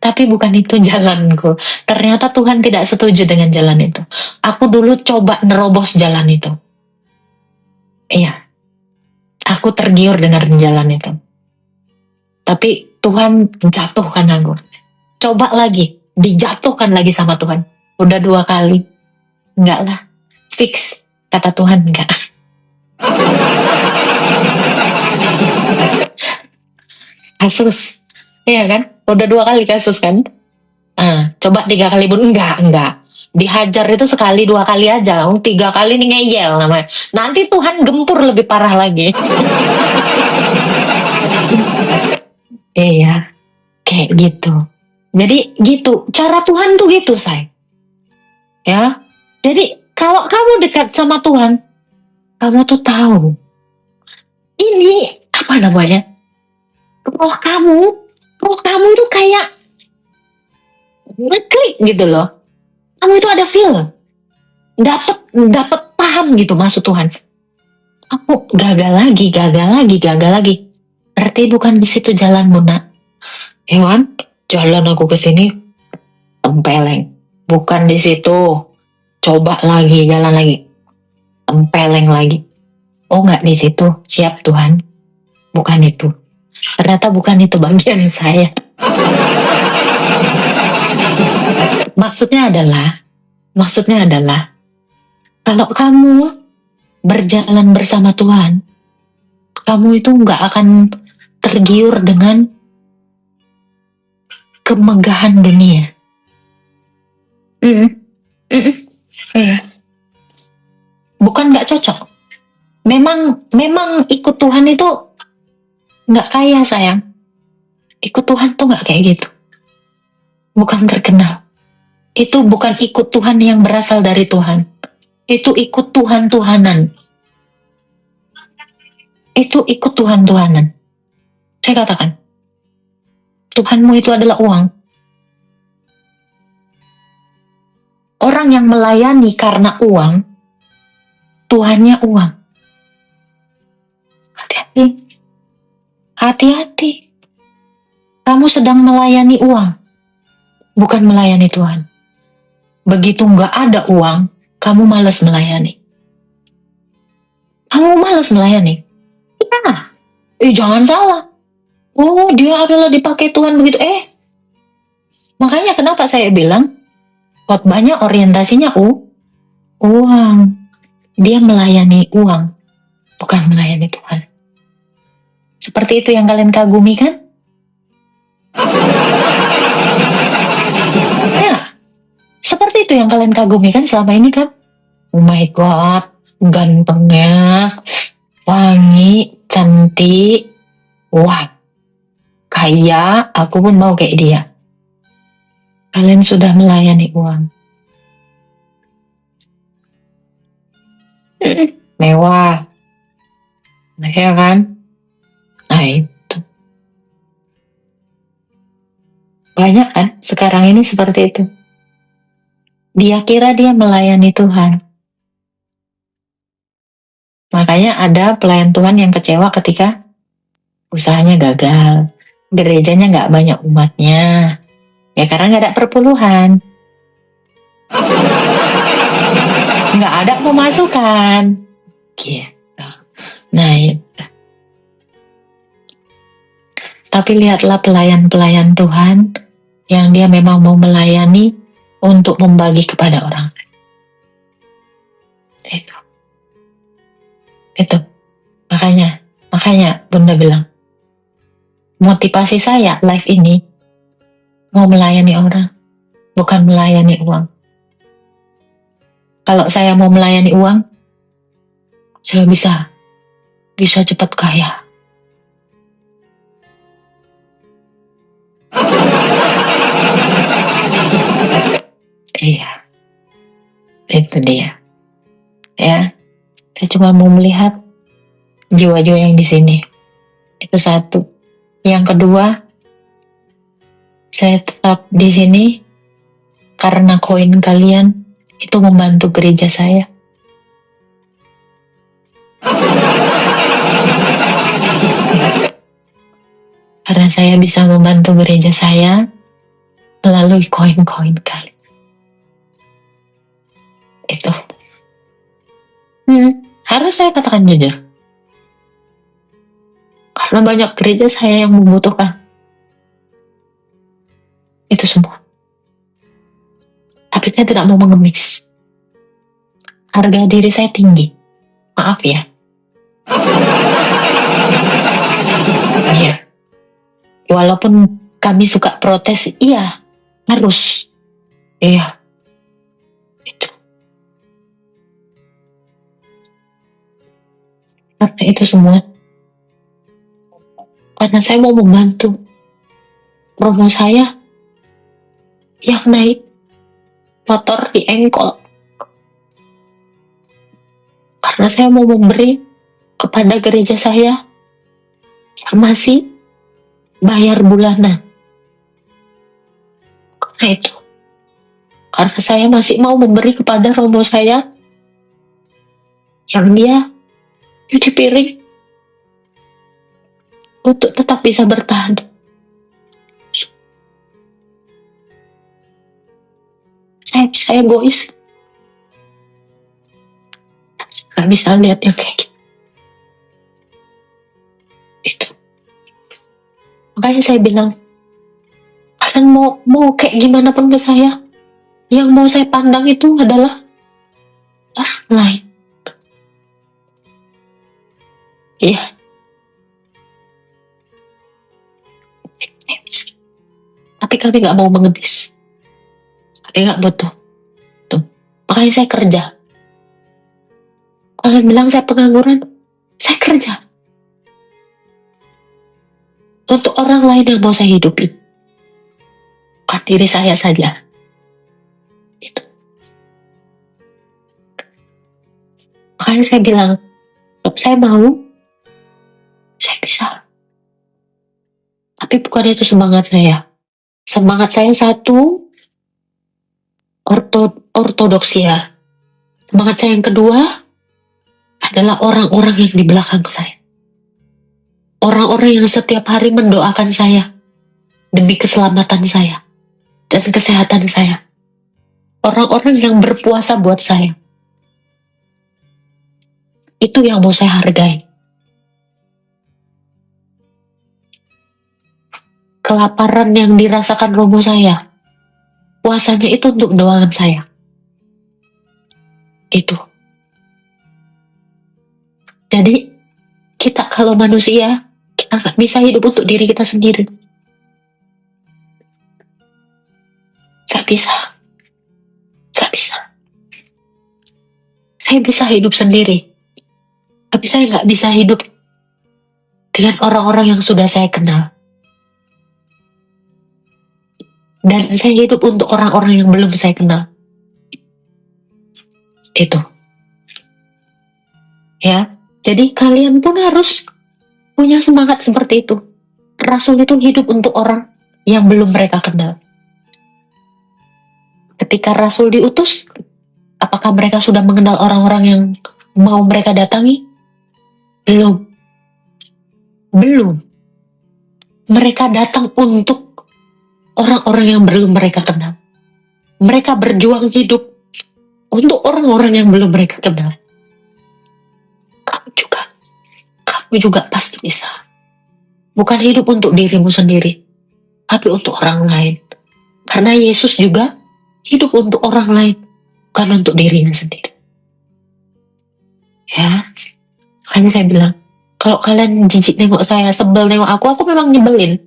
Tapi bukan itu jalanku. Ternyata Tuhan tidak setuju dengan jalan itu. Aku dulu coba nerobos jalan itu. Iya. Aku tergiur dengan jalan itu. Tapi Tuhan jatuhkan aku. Coba lagi. Dijatuhkan lagi sama Tuhan. Udah 2 kali. Enggak lah. Fix. Kata Tuhan enggak. Kasus. Iya kan? Udah 2 kali kasus kan? Coba 3 kali pun enggak. Dihajar itu sekali 2 kali aja. 3 kali nih ngeyel namanya. Nanti Tuhan gempur lebih parah lagi. Iya. Kayak gitu. Jadi gitu, cara Tuhan tuh gitu, say. Ya. Jadi kalau kamu dekat sama Tuhan, kamu tuh tahu. Ini apa namanya? Roh kamu tuh kayak ngeklik gitu loh. Kamu itu ada feel. Dapat paham gitu maksud Tuhan. Aku gagal lagi. Berarti bukan di situ jalanmu, nak. Hewan, jalan aku ke sini tempeleng. Bukan di situ. Coba lagi, jalan lagi. Tempeleng lagi. Oh, enggak di situ. Siap Tuhan. Bukan itu. Ternyata bukan itu bagian saya. Maksudnya adalah kalau kamu berjalan bersama Tuhan, kamu itu enggak akan tergiur dengan kemegahan dunia. Iya. Bukan nggak cocok. Memang ikut Tuhan itu nggak kaya, sayang. Ikut Tuhan tuh nggak kayak gitu. Bukan terkenal. Itu bukan ikut Tuhan yang berasal dari Tuhan. Itu ikut Tuhan-Tuhanan. Itu ikut Tuhan-Tuhanan. Saya katakan, Tuhanmu itu adalah uang. Orang yang melayani karena uang, Tuhannya uang. Hati-hati. Kamu sedang melayani uang, bukan melayani Tuhan. Begitu nggak ada uang, kamu malas melayani. Ya, jangan salah. Oh, dia adalah dipakai Tuhan begitu. Makanya kenapa saya bilang khotbahnya orientasinya uang. Dia melayani uang, bukan melayani Tuhan. Seperti itu yang kalian kagumi kan? Ya, seperti itu yang kalian kagumi kan selama ini kan? Oh my God, gantengnya, wangi, cantik, wah, kaya, aku pun mau kayak dia. Kalian sudah melayani uang. Mewah. Ya kan? Nah itu. Banyak kan sekarang ini seperti itu. Dia kira dia melayani Tuhan. Makanya ada pelayan Tuhan yang kecewa ketika usahanya gagal. gerejanya nggak banyak umatnya. Ya karena nggak ada perpuluhan. Nggak ada pemasukan. Gitu. Nah, itu. Tapi lihatlah pelayan-pelayan Tuhan yang dia memang mau melayani untuk membagi kepada orang. Itu. Makanya Bunda bilang, motivasi saya live ini mau melayani orang, bukan melayani uang. Kalau saya mau melayani uang, saya bisa cepat kaya. Iya, itu dia. Ya, saya cuma mau melihat jiwa-jiwa yang di sini. Itu satu. Yang kedua, saya tetap di sini karena koin kalian itu membantu gereja saya. Karena saya bisa membantu gereja saya melalui koin-koin kalian. Itu. Harus saya katakan jujur. Karena banyak gereja saya yang membutuhkan itu semua. Tapi saya tidak mau mengemis. Harga diri saya tinggi. Maaf ya. Iya. Walaupun kami suka protes, iya, harus. Iya. Itu. Karena itu semua. Karena saya mau membantu romo saya yang naik motor di engkol. Karena saya mau memberi kepada gereja saya yang masih bayar bulanan. Karena itu. Karena saya masih mau memberi kepada romo saya yang dia cuci piring untuk tetap bisa bertahan. Saya egois. Saya gak bisa lihat yang kayak gitu. Itu. Makanya saya bilang, kalian mau kayak gimana pun ke saya, yang mau saya pandang itu adalah orang lain. Iya. Tapi kami gak mau mengemis. Kami gak butuh. Tuh. Makanya saya kerja. Kalian bilang saya pengangguran, saya kerja. Untuk orang lain yang mau saya hidupi. Bukan diri saya saja. Itu. Makanya saya bilang, kalau saya mau, saya bisa. Tapi bukan itu semangat saya. Semangat saya satu, ortodoksia. Semangat saya yang kedua adalah orang-orang yang di belakang saya. Orang-orang yang setiap hari mendoakan saya demi keselamatan saya dan kesehatan saya. Orang-orang yang berpuasa buat saya. Itu yang mau saya hargai. Kelaparan yang dirasakan romo saya, puasanya itu untuk doangan saya. Itu. Jadi, kita kalau manusia, kita gak bisa hidup untuk diri kita sendiri. Gak bisa. Gak bisa. Saya bisa hidup sendiri. Tapi saya gak bisa hidup dengan orang-orang yang sudah saya kenal. Dan saya hidup untuk orang-orang yang belum saya kenal. Itu. Ya. Jadi kalian pun harus punya semangat seperti itu. Rasul itu hidup untuk orang yang belum mereka kenal. Ketika Rasul diutus, apakah mereka sudah mengenal orang-orang yang mau mereka datangi? Belum. Mereka datang untuk orang-orang yang belum mereka kenal. Mereka berjuang hidup untuk orang-orang yang belum mereka kenal. Kamu juga pasti bisa. Bukan hidup untuk dirimu sendiri, tapi untuk orang lain. Karena Yesus juga hidup untuk orang lain, bukan untuk dirinya sendiri. Ya, makanya saya bilang, kalau kalian jijik nengok saya, sebel nengok aku memang nyebelin.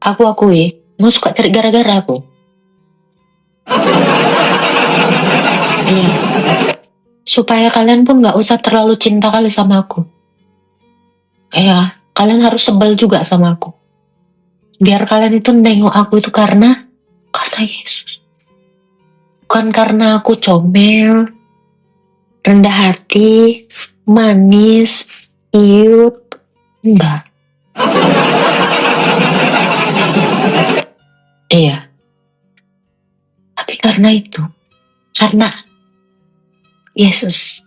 Aku akui, mau suka cari gara-gara aku. Iya. Supaya kalian pun gak usah terlalu cinta kali sama aku. Ya, kalian harus sebel juga sama aku. Biar kalian itu nengok aku itu karena Yesus. Bukan karena aku comel, rendah hati, manis, cute. Enggak. Iya. Tapi karena Yesus.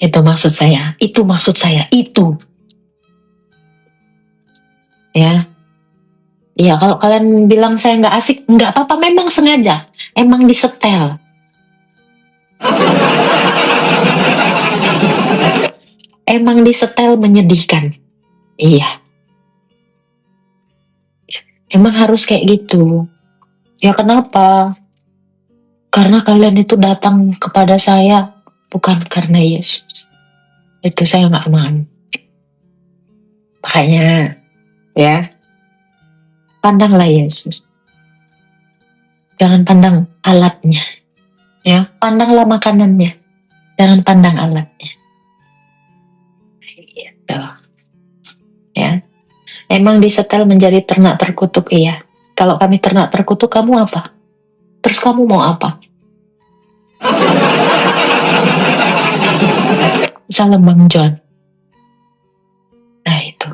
Itu maksud saya. Ya. Ya, kalau kalian bilang saya nggak asik, nggak apa-apa, memang sengaja. Emang disetel. Emang disetel menyedihkan. Iya. Emang harus kayak gitu. Ya kenapa? Karena kalian itu datang kepada saya bukan karena Yesus. Itu saya nggak mau. Makanya, ya, pandanglah Yesus. Jangan pandang alatnya. Ya, pandanglah makanannya. Jangan pandang alatnya. Gitu. Ya. Emang disetel menjadi ternak terkutuk, iya. Kalau kami ternak terkutuk, kamu apa? Terus kamu mau apa? Salam Bang John. Nah itu.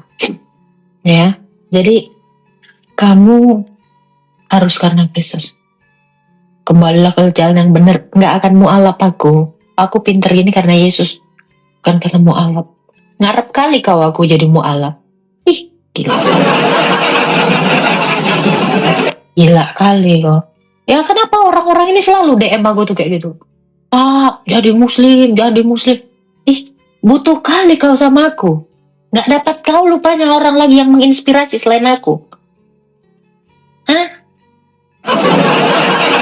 Ya, jadi kamu harus karena Kristus. Kembalilah ke jalan yang benar. Nggak akan mualaf aku. Aku pinter gini karena Yesus. Bukan karena mualaf. Ngarep kali kau aku jadi mualaf. Ih, gila. Gila kali kok. Ya kenapa orang-orang ini selalu DM aku tuh kayak gitu. Jadi muslim. Ih, butuh kali kau sama aku. Nggak dapat kau lupanya orang lagi yang menginspirasi selain aku. Hah?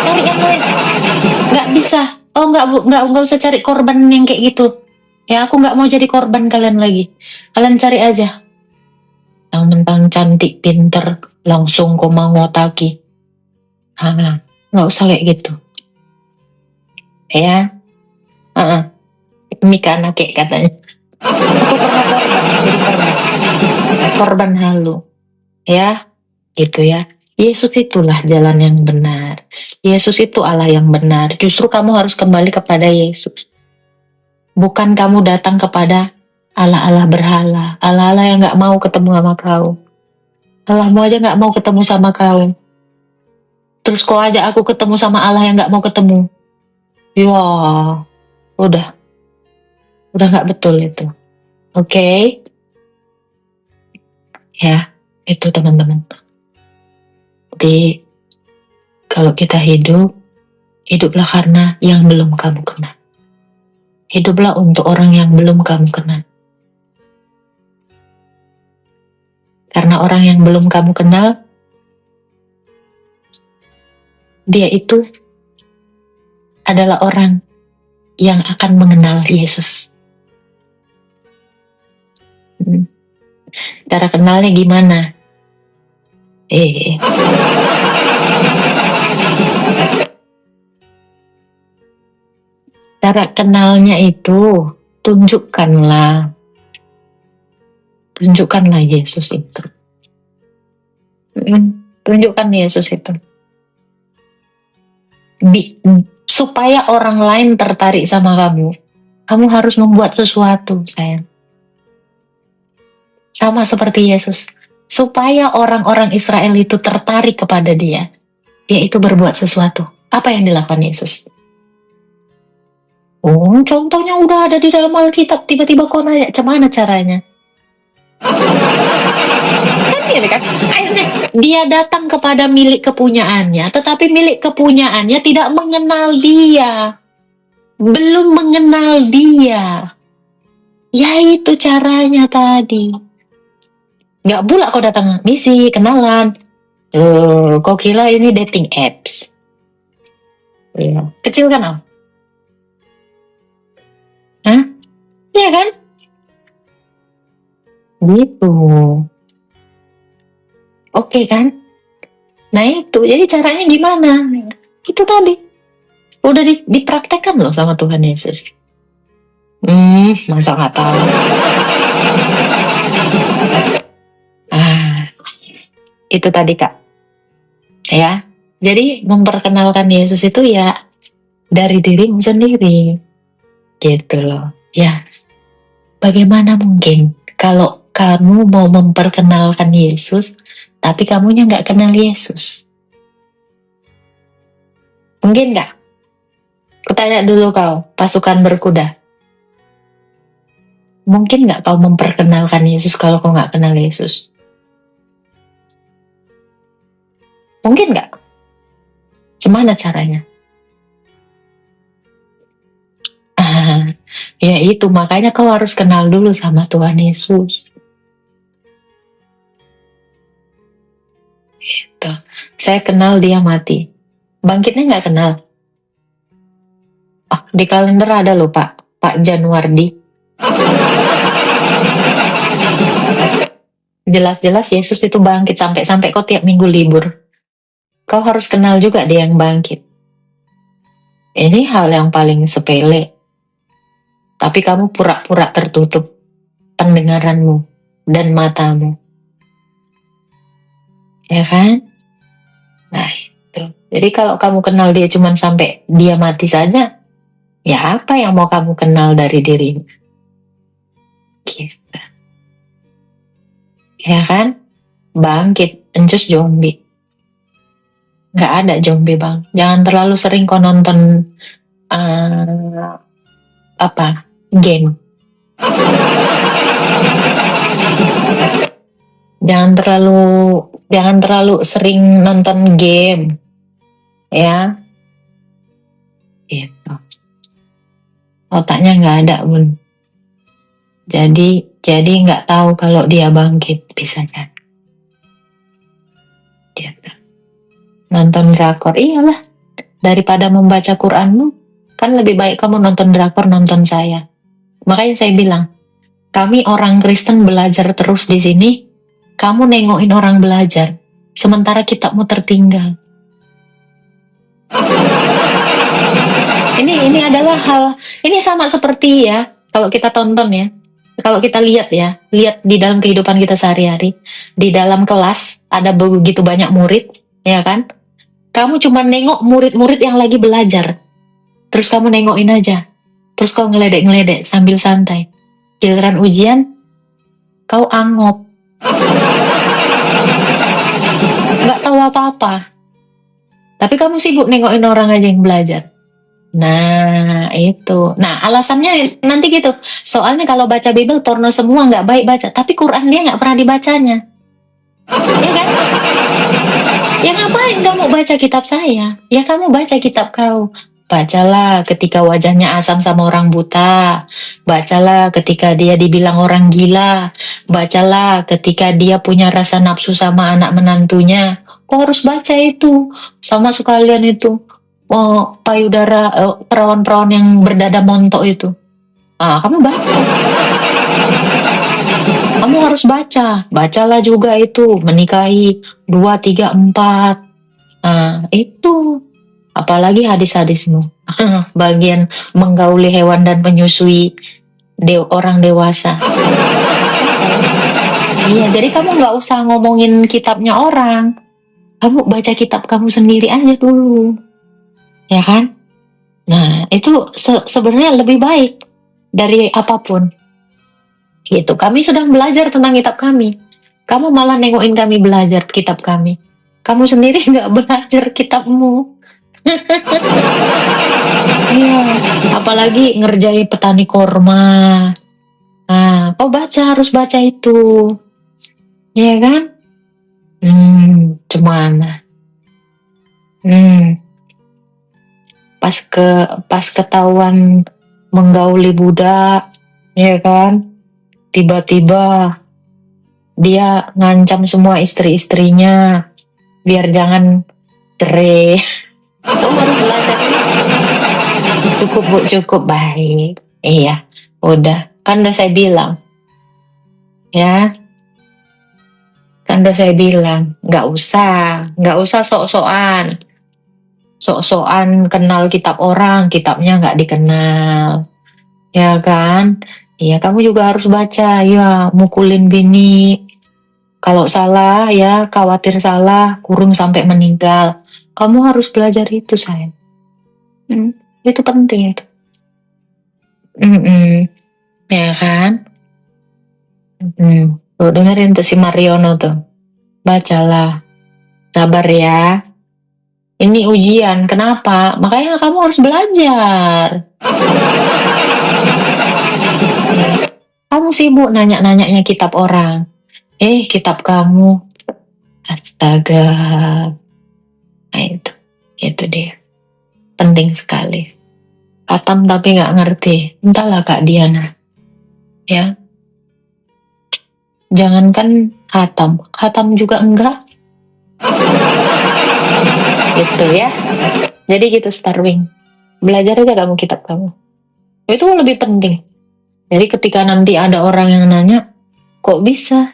Cari yang lain. Nggak bisa. Oh nggak usah cari korban yang kayak gitu. Ya aku nggak mau jadi korban kalian lagi. Kalian cari aja. Yang mentang cantik, pinter, langsung kau mau ngotaki. Nggak usah kayak gitu. Ya. Mika anak kayak katanya. Aku pernah jadi korban halu. Ya, gitu ya. Yesus itulah jalan yang benar. Yesus itu Allah yang benar. Justru kamu harus kembali kepada Yesus. Bukan kamu datang kepada Allah-Allah berhala. Allah-Allah yang gak mau ketemu sama kau. Allahmu aja gak mau ketemu sama kau. Terus kau ajak aku ketemu sama Allah yang gak mau ketemu. Ya, udah gak betul itu. Oke? Ya, itu teman-teman. Jadi, kalau kita hiduplah karena yang belum kamu kenal. Hiduplah untuk orang yang belum kamu kenal. Karena orang yang belum kamu kenal, dia itu adalah orang yang akan mengenal Yesus. Cara kenalnya gimana? Cara kenalnya itu tunjukkanlah Yesus itu. Tunjukkan Yesus itu. Supaya orang lain tertarik sama kamu harus membuat sesuatu, sayang. Sama seperti Yesus. Supaya orang-orang Israel itu tertarik kepada dia itu berbuat sesuatu. Apa yang dilakukan Yesus? Contohnya udah ada di dalam Alkitab. Tiba-tiba kau nanya, gimana caranya? Kan Gitu kan? Akhirnya dia datang kepada milik kepunyaannya, tetapi milik kepunyaannya tidak mengenal dia, belum mengenal dia. Ya itu caranya tadi. Nggak pula kau datang, misi, kenalan. Kau kira ini dating apps? Iya. Kecil kan, Al? Hah? Iya kan? Gitu. Oke kan? Nah itu, jadi caranya gimana? Itu tadi. Udah dipraktekkan loh sama Tuhan Yesus. Masa nggak tahu? Itu tadi Kak. Ya, jadi memperkenalkan Yesus itu ya dari dirimu sendiri. Gitu loh. Ya, bagaimana mungkin kalau kamu mau memperkenalkan Yesus, tapi kamunya nggak kenal Yesus? Mungkin nggak? Kutanya dulu kau, pasukan berkuda. Mungkin nggak kau memperkenalkan Yesus kalau kau nggak kenal Yesus? Mungkin nggak? Gimana caranya? Ya itu, makanya kau harus kenal dulu sama Tuhan Yesus. Gitu. Saya kenal dia mati. Bangkitnya nggak kenal. Di kalender ada loh Pak Januardi. Jelas-jelas Yesus itu bangkit sampai kau tiap minggu libur. Kau harus kenal juga dia yang bangkit. Ini hal yang paling sepele. Tapi kamu pura-pura tertutup pendengaranmu dan matamu. Ya kan? Nah itu. Jadi kalau kamu kenal dia cuma sampai dia mati saja, ya apa yang mau kamu kenal dari dirimu? Gitu. Ya kan? Bangkit, encus zombie. Nggak ada zombie bang. Jangan terlalu sering kau nonton game. Jangan terlalu sering nonton game, ya. Gitu. Otaknya nggak ada bun. Jadi nggak tahu kalau dia bangkit bisa kan? Gitu. Nonton drakor, iyalah. Daripada membaca Quranmu, kan lebih baik kamu nonton drakor, nonton saya. Makanya saya bilang, kami orang Kristen belajar terus di sini, kamu nengokin orang belajar, sementara kitabmu tertinggal. Ini adalah hal, ini sama seperti ya, kalau kita tonton ya, kalau kita lihat di dalam kehidupan kita sehari-hari, di dalam kelas ada begitu banyak murid, ya kan? Kamu cuma nengok murid-murid yang lagi belajar, terus kamu nengokin aja, terus kau ngeledek-ngeledek sambil santai. Giliran ujian, kau angop, nggak tahu apa-apa. Tapi kamu sibuk nengokin orang aja yang belajar. Nah itu, alasannya nanti gitu. Soalnya kalau baca Bible porno semua nggak baik baca, tapi Quran dia nggak pernah dibacanya, ya kan? Ya ngapain kamu baca kitab saya? Ya kamu baca kitab kau. Bacalah ketika wajahnya asam sama orang buta. Bacalah ketika dia dibilang orang gila. Bacalah ketika dia punya rasa nafsu sama anak menantunya. Kau harus baca itu. Sama sekalian itu. Payudara, perawan-perawan yang berdada montok itu. Kamu baca. Kamu harus baca. Bacalah juga itu. Menikahi 2, 3, 4. Itu. Apalagi hadis-hadismu. Bagian menggauli hewan dan menyusui orang dewasa. Iya, jadi kamu nggak usah ngomongin kitabnya orang. Kamu baca kitab kamu sendiri aja dulu. Ya kan? Nah, itu sebenarnya lebih baik dari apapun. Gitu. Kami sedang belajar tentang kitab kami. Kamu malah nengokin kami belajar kitab kami. Kamu sendiri nggak belajar kitabmu. Iya, apalagi ngerjain petani korma. Kau harus baca itu. Ya kan? Cemana? Pas ketahuan menggauli budak, ya kan? Tiba-tiba dia ngancam semua istri-istrinya biar jangan cerai. Kamu harus belajar. Cukup Bu, cukup baik. Iya, udah. Kan udah saya bilang, ya. Kan udah saya bilang, nggak usah sok-sokan. Sok-sokan kenal kitab orang, kitabnya nggak dikenal. Ya kan? Iya, kamu juga harus baca. Ya, mukulin bini. Kalau salah, ya khawatir salah, kurung sampai meninggal. Kamu harus belajar itu, sayang. Itu penting itu. Ya kan? Lo dengerin tuh si Mariono tuh. Bacalah. Sabar ya. Ini ujian. Kenapa? Makanya kamu harus belajar. Kamu sibuk nanya-nanyanya kitab orang. Kitab kamu. Astaga. Nah itu dia. Penting sekali. Khatam tapi nggak ngerti. Entahlah Kak Diana. Ya. Jangankan khatam juga enggak. Gitu ya. Jadi gitu Starwing. Belajar aja kamu kitab kamu. Itu lebih penting. Jadi ketika nanti ada orang yang nanya, kok bisa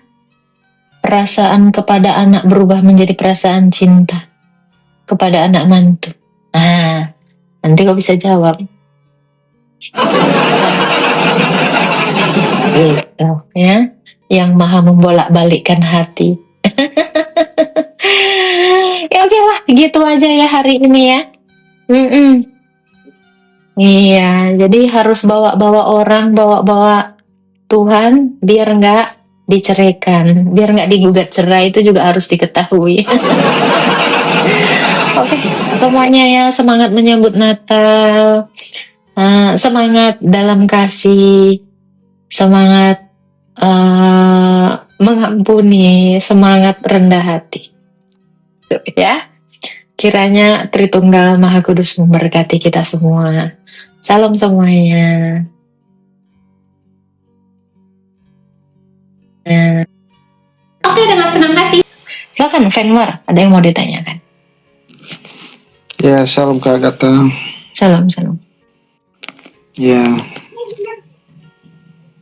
perasaan kepada anak berubah menjadi perasaan cinta kepada anak mantu? Nah, nanti kok bisa jawab. Gitu ya. Yang maha membolak-balikkan hati. Ya oke lah, gitu aja ya hari ini ya. Iya, jadi harus bawa-bawa orang, bawa-bawa Tuhan biar nggak diceraikan, biar nggak digugat cerai, itu juga harus diketahui. Oke, semuanya ya, semangat menyambut Natal, semangat dalam kasih, semangat mengampuni, semangat rendah hati. Tuh, ya. Kiranya Tritunggal Maha Kudus memberkati kita semua. Salam semuanya. Oke, dengan senang hati. Silakan Fenwar, ada yang mau ditanyakan? Ya, salam Kak Agatha. Salam. Ya.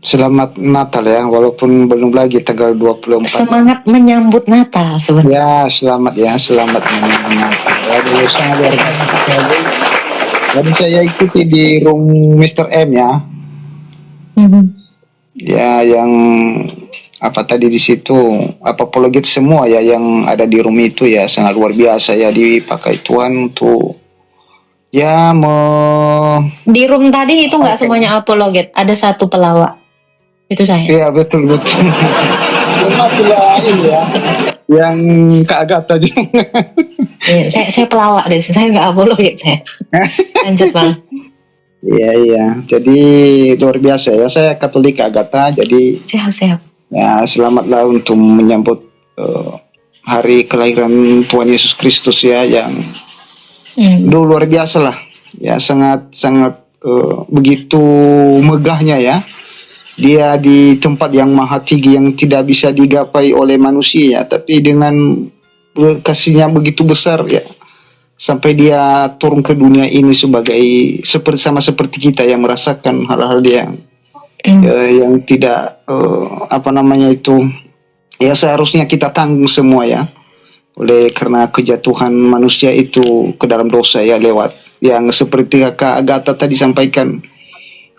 Selamat Natal ya, walaupun belum lagi tanggal 24. Semangat menyambut Natal sebenarnya. Ya, selamat menyambut Natal. Waduh, sangat luar biasa. Jadi saya ikuti di room Mr. M ya. Ya, yang apa tadi di situ, apologet semua ya yang ada di room itu ya, sangat luar biasa ya, dipakai Tuhan untuk ya Di room tadi itu nggak semuanya apologet, ada satu pelawak. Itu saya. Iya, betul. Cuma lain ya, yang Kak Agatha juga. Ya, saya pelawak deh, saya nggak apologet saya. Lanjut Bang. Iya. Jadi luar biasa ya, saya Katolik Kak Agatha, jadi Siap. ya selamatlah untuk menyambut hari kelahiran Tuhan Yesus Kristus ya, yang luar biasa lah ya, sangat begitu megahnya ya. Dia di tempat yang maha tinggi yang tidak bisa digapai oleh manusia ya, tapi dengan kasihnya begitu besar ya, sampai dia turun ke dunia ini seperti kita yang merasakan hal-hal yang tidak ya seharusnya kita tanggung semua ya, oleh karena kejatuhan manusia itu ke dalam dosa ya, lewat yang seperti Kak Agatha tadi sampaikan,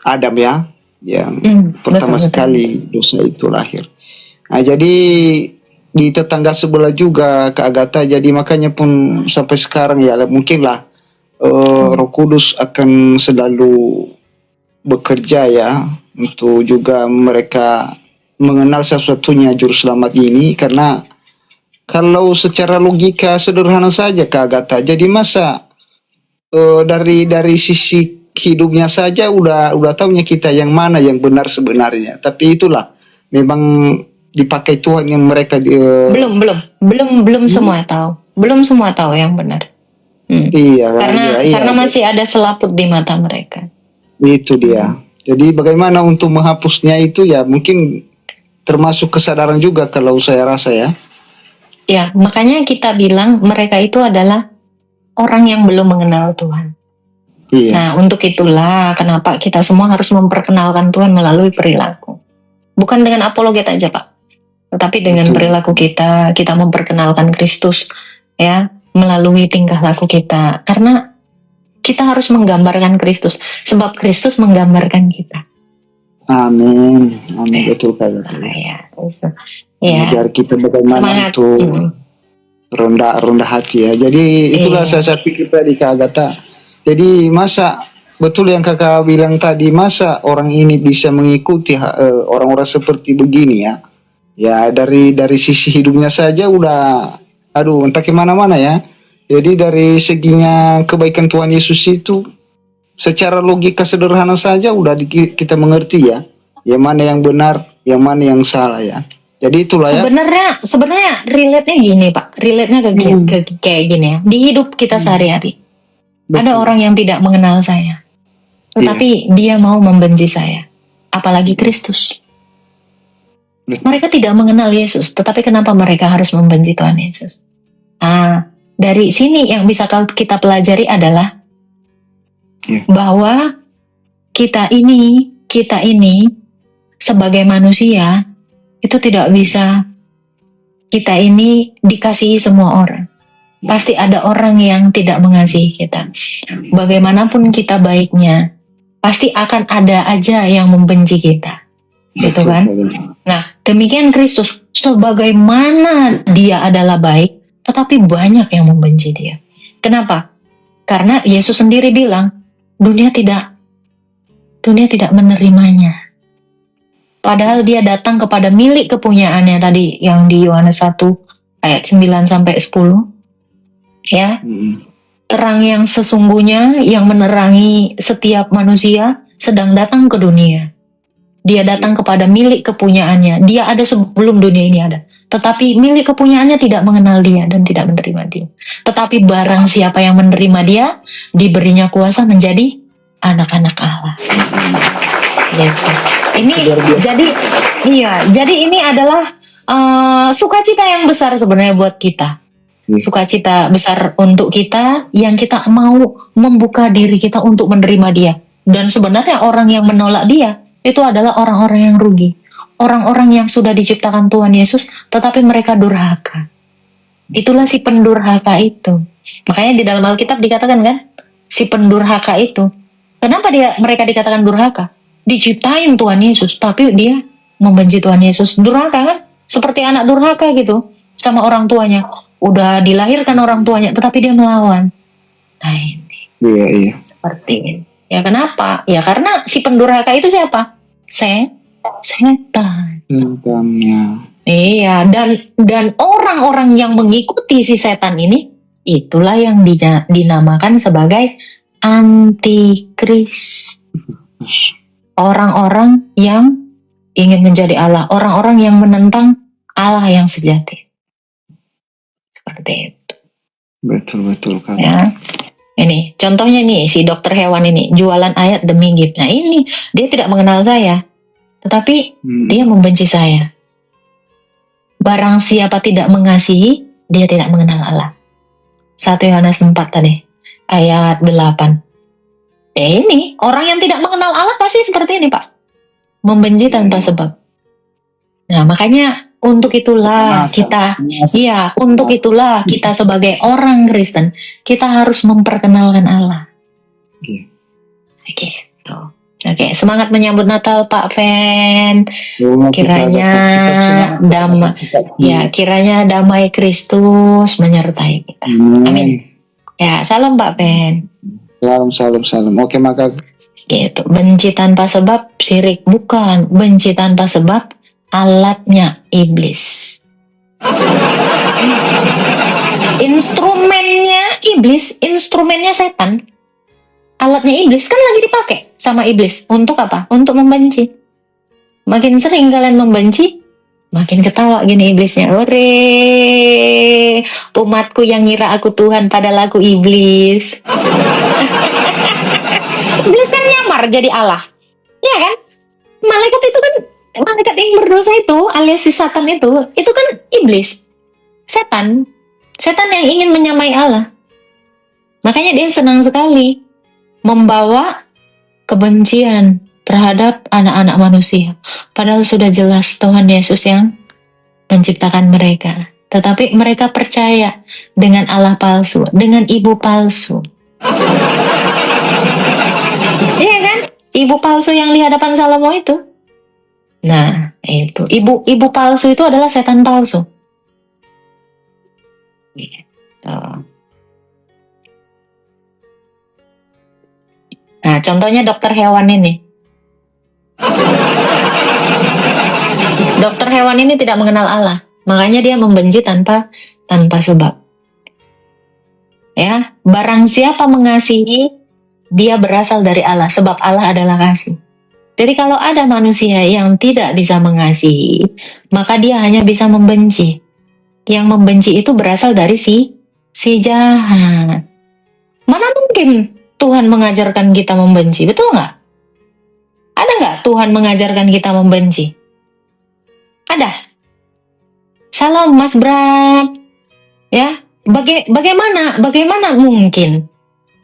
Adam ya, yang pertama sekali dosa itu lahir. Nah, jadi di tetangga sebelah juga Kak Agatha, jadi makanya pun sampai sekarang ya mungkinlah Roh Kudus akan selalu bekerja ya, untuk juga mereka mengenal satu-satunya juru selamat ini. Karena kalau secara logika sederhana saja Kak Agatha, jadi masa dari sisi hidupnya saja udah tahunya kita yang mana yang benar sebenarnya. Tapi itulah memang dipakai Tuhan yang mereka Belum semua tahu. Belum semua tahu yang benar. iya, Karena masih ada selaput di mata mereka. itu dia. Jadi bagaimana untuk menghapusnya itu ya mungkin termasuk kesadaran juga kalau saya rasa ya. Ya, makanya kita bilang mereka itu adalah orang yang belum mengenal Tuhan. Iya. Nah, untuk itulah kenapa kita semua harus memperkenalkan Tuhan melalui perilaku. Bukan dengan apologet aja, Pak. Tetapi dengan Betul. perilaku kita memperkenalkan Kristus ya, melalui tingkah laku kita. Karena kita harus menggambarkan Kristus, sebab Kristus menggambarkan kita. Amin. Betul Kak. Ya. Ajar kita bagaimana Semangat. untuk rendah hati ya. Jadi itulah saya pikir tadi Kak Agatha. Jadi masa betul yang Kakak bilang tadi, masa orang ini bisa mengikuti orang-orang seperti begini ya. Ya dari sisi hidupnya saja udah entah kemana-mana ya. Jadi dari seginya kebaikan Tuhan Yesus itu secara logika sederhana saja udah kita mengerti ya. Yang mana yang benar, yang mana yang salah ya. Jadi itulah ya. Sebenarnya relate-nya gini Pak. Relate-nya kayak gini ya. Di hidup kita sehari-hari. Ada orang yang tidak mengenal saya. Tetapi dia mau membenci saya. Apalagi Kristus. Mereka tidak mengenal Yesus, tetapi kenapa mereka harus membenci Tuhan Yesus? Dari sini yang bisa kita pelajari adalah bahwa kita ini sebagai manusia itu tidak bisa kita ini dikasihi semua orang. Pasti ada orang yang tidak mengasihi kita. Bagaimanapun kita baiknya, pasti akan ada aja yang membenci kita. Gitu kan? Nah, demikian Kristus, sebagaimana dia adalah baik, tetapi banyak yang membenci dia. Kenapa? Karena Yesus sendiri bilang, dunia tidak menerimanya. Padahal dia datang kepada milik kepunyaannya tadi yang di Yohanes 1 ayat 9 sampai 10. Ya. Terang yang sesungguhnya yang menerangi setiap manusia sedang datang ke dunia. Dia datang kepada milik kepunyaannya. Dia ada sebelum dunia ini ada. Tetapi milik kepunyaannya tidak mengenal dia dan tidak menerima dia. Tetapi barang siapa yang menerima dia, diberinya kuasa menjadi anak-anak Allah. Gitu. Jadi ini adalah sukacita yang besar sebenarnya buat kita. Sukacita besar untuk kita yang kita mau membuka diri kita untuk menerima dia. Dan sebenarnya orang yang menolak dia itu adalah orang-orang yang rugi. Orang-orang yang sudah diciptakan Tuhan Yesus, tetapi mereka durhaka. Itulah si pendurhaka itu. Makanya di dalam Alkitab dikatakan kan, si pendurhaka itu. Kenapa mereka dikatakan durhaka? Diciptain Tuhan Yesus, tapi dia membenci Tuhan Yesus. Durhaka kan? Seperti anak durhaka gitu, sama orang tuanya. Udah dilahirkan orang tuanya, tetapi dia melawan. Nah ini. Iya. Seperti ini. Ya kenapa? Ya karena si pendurhaka itu siapa? Setan. Iya, dan orang-orang yang mengikuti si setan ini, itulah yang dinamakan sebagai antikris. Orang-orang yang ingin menjadi Allah, orang-orang yang menentang Allah yang sejati. Seperti itu. Betul Kak. Ya. Ini contohnya nih si dokter hewan ini jualan ayat demi gift. Nah ini dia tidak mengenal saya, tetapi dia membenci saya. Barang siapa tidak mengasihi, dia tidak mengenal Allah. 1 Yohanes 4 tadi ayat 8. Ini orang yang tidak mengenal Allah pasti seperti ini Pak, membenci tanpa sebab. Nah makanya untuk itulah kita sebagai orang Kristen, kita harus memperkenalkan Allah. Oke, semangat menyambut Natal Pak Fen. Kiranya damai Kristus menyertai kita. Amin. Ya, salam Pak Fen. Salam. Oke, maka gitu. Benci tanpa sebab syirik, bukan. Benci tanpa sebab alatnya iblis. Instrumennya iblis, instrumennya setan. Alatnya iblis kan lagi dipakai sama iblis. Untuk apa? Untuk membenci. Makin sering kalian membenci, Makin ketawa gini iblisnya. Ore, umatku yang ngira aku Tuhan padahal aku iblis. Iblis kan nyamar jadi Allah. Ya kan? Malaikat itu kan, malaikat yang berdosa itu alias si Satan itu kan iblis. Setan. Setan yang ingin menyamai Allah. Makanya dia senang sekali membawa kebencian terhadap anak-anak manusia. Padahal sudah jelas Tuhan Yesus yang menciptakan mereka. Tetapi mereka percaya dengan Allah palsu, dengan ibu palsu. Iya kan? Ibu palsu yang di hadapan Salomo itu. Nah, itu. Ibu palsu itu adalah setan palsu. Gitu. Nah, contohnya dokter hewan ini. Dokter hewan ini tidak mengenal Allah, makanya dia membenci tanpa sebab. Ya, barang siapa mengasihi, dia berasal dari Allah, sebab Allah adalah kasih. Jadi kalau ada manusia yang tidak bisa mengasihi, maka dia hanya bisa membenci. Yang membenci itu berasal dari si jahat. Mana mungkin Tuhan mengajarkan kita membenci, betul nggak? Ada nggak Tuhan mengajarkan kita membenci? Ada. Salam Mas Bram. Ya, bagaimana mungkin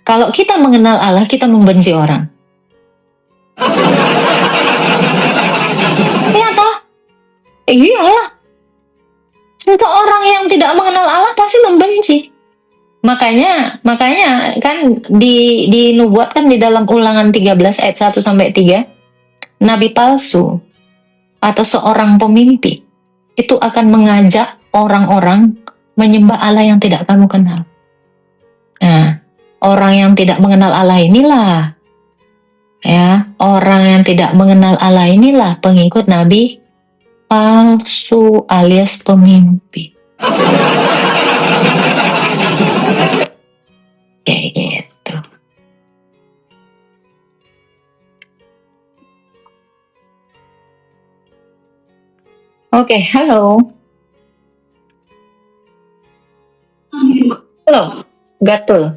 kalau kita mengenal Allah kita membenci orang? Ya toh? Iyalah. Itu orang yang tidak mengenal Allah pasti membenci. Makanya kan dinubuatkan di dalam Ulangan 13 ayat 1 sampai 3, nabi palsu atau seorang pemimpi itu akan mengajak orang-orang menyembah Allah yang tidak kamu kenal. Nah, orang yang tidak mengenal Allah inilah, ya, orang yang tidak mengenal Allah inilah pengikut nabi palsu alias pemimpi. Kayak gitu. Oke, halo. Halo, Gatul.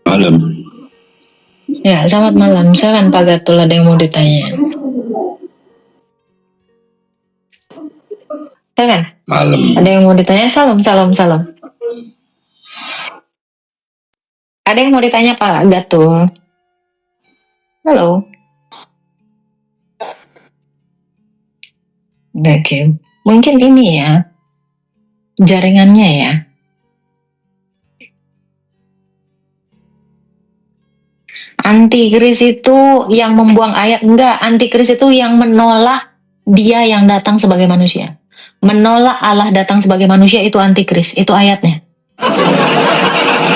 Malam. Ya, selamat malam. Silakan Pak Gatul, ada yang mau ditanya. Silakan. Malam. Ada yang mau ditanya? Salam. Ada yang mau ditanya Pak Gatul? Halo. Oke. Mungkin ini ya, jaringannya ya. Antikris itu yang membuang ayat, enggak. Antikris itu yang menolak dia yang datang sebagai manusia. Menolak Allah datang sebagai manusia itu antikris, itu ayatnya.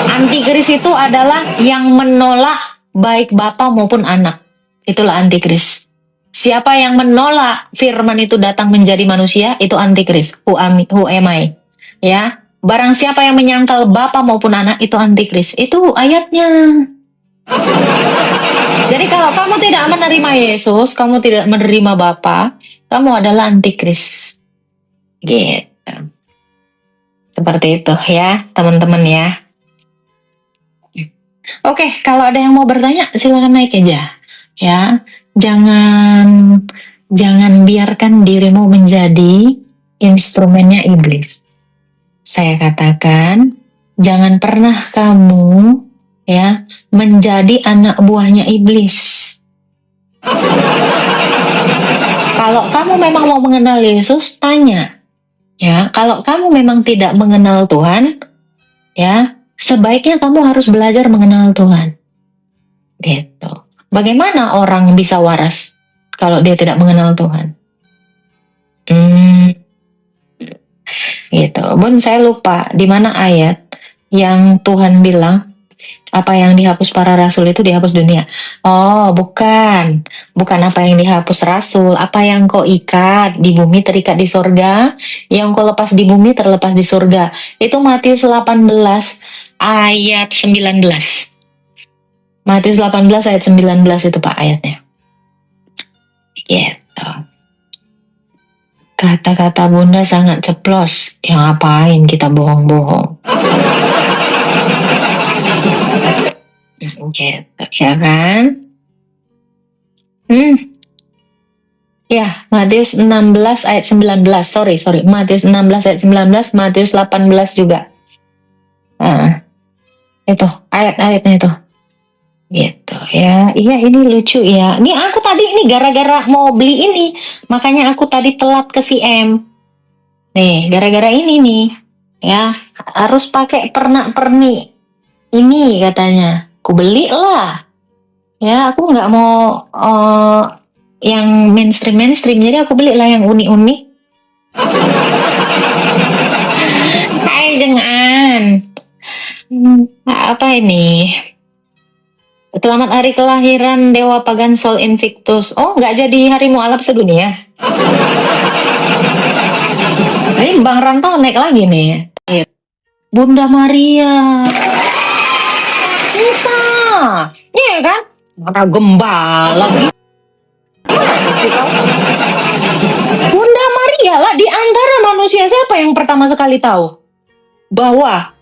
Antikris itu adalah yang menolak baik Bapa maupun anak. Itulah antikris. Siapa yang menolak firman itu datang menjadi manusia, itu antikris. Who am I? Ya, barang siapa yang menyangkal Bapa maupun anak, itu antikris. Itu ayatnya. Jadi kalau kamu tidak menerima Yesus, kamu tidak menerima Bapa, kamu adalah antikris. Gitu. Seperti itu ya, teman-teman ya. Oke, kalau ada yang mau bertanya, silakan naik aja. Ya, jangan biarkan dirimu menjadi instrumennya iblis. Saya katakan, jangan pernah kamu ya menjadi anak buahnya iblis. Kalau kamu memang mau mengenal Yesus, tanya. Ya, kalau kamu memang tidak mengenal Tuhan, ya, sebaiknya kamu harus belajar mengenal Tuhan. Gitu. Bagaimana orang bisa waras kalau dia tidak mengenal Tuhan? Gitu. Bun, saya lupa di mana ayat yang Tuhan bilang apa yang dihapus para rasul itu dihapus dunia. Oh, bukan apa yang dihapus rasul, apa yang kau ikat di bumi terikat di surga, yang kau lepas di bumi terlepas di surga. Itu Matius 18 ayat 19. Matius 18 ayat 19 itu Pak ayatnya. Gitu. Kata-kata Bunda sangat ceplos. Ya ngapain kita bohong-bohong? Gitu, ya kan? Ya, Matius 16 ayat 19. Sorry. Matius 16 ayat 19, Matius 18 juga. Nah, itu ayat-ayatnya itu. Gitu ya. Iya, ini lucu ya. Ini aku tadi ini gara-gara mau beli ini, makanya aku tadi telat ke CM. Nih, gara-gara ini nih. Ya, harus pakai pernak-pernik ini katanya. Aku beli lah. Ya, aku nggak mau yang mainstream, jadi aku beli lah yang unik-unik. Hai, jangan. Apa ini? Selamat hari kelahiran Dewa Pagan Sol Invictus. Oh, nggak jadi hari mualaf sedunia. Ini Bang Rantau naik lagi nih. Bunda Maria. Kita. Iya kan? Mana gembala. Bunda Maria lah di antara manusia, siapa yang pertama sekali tahu bahwa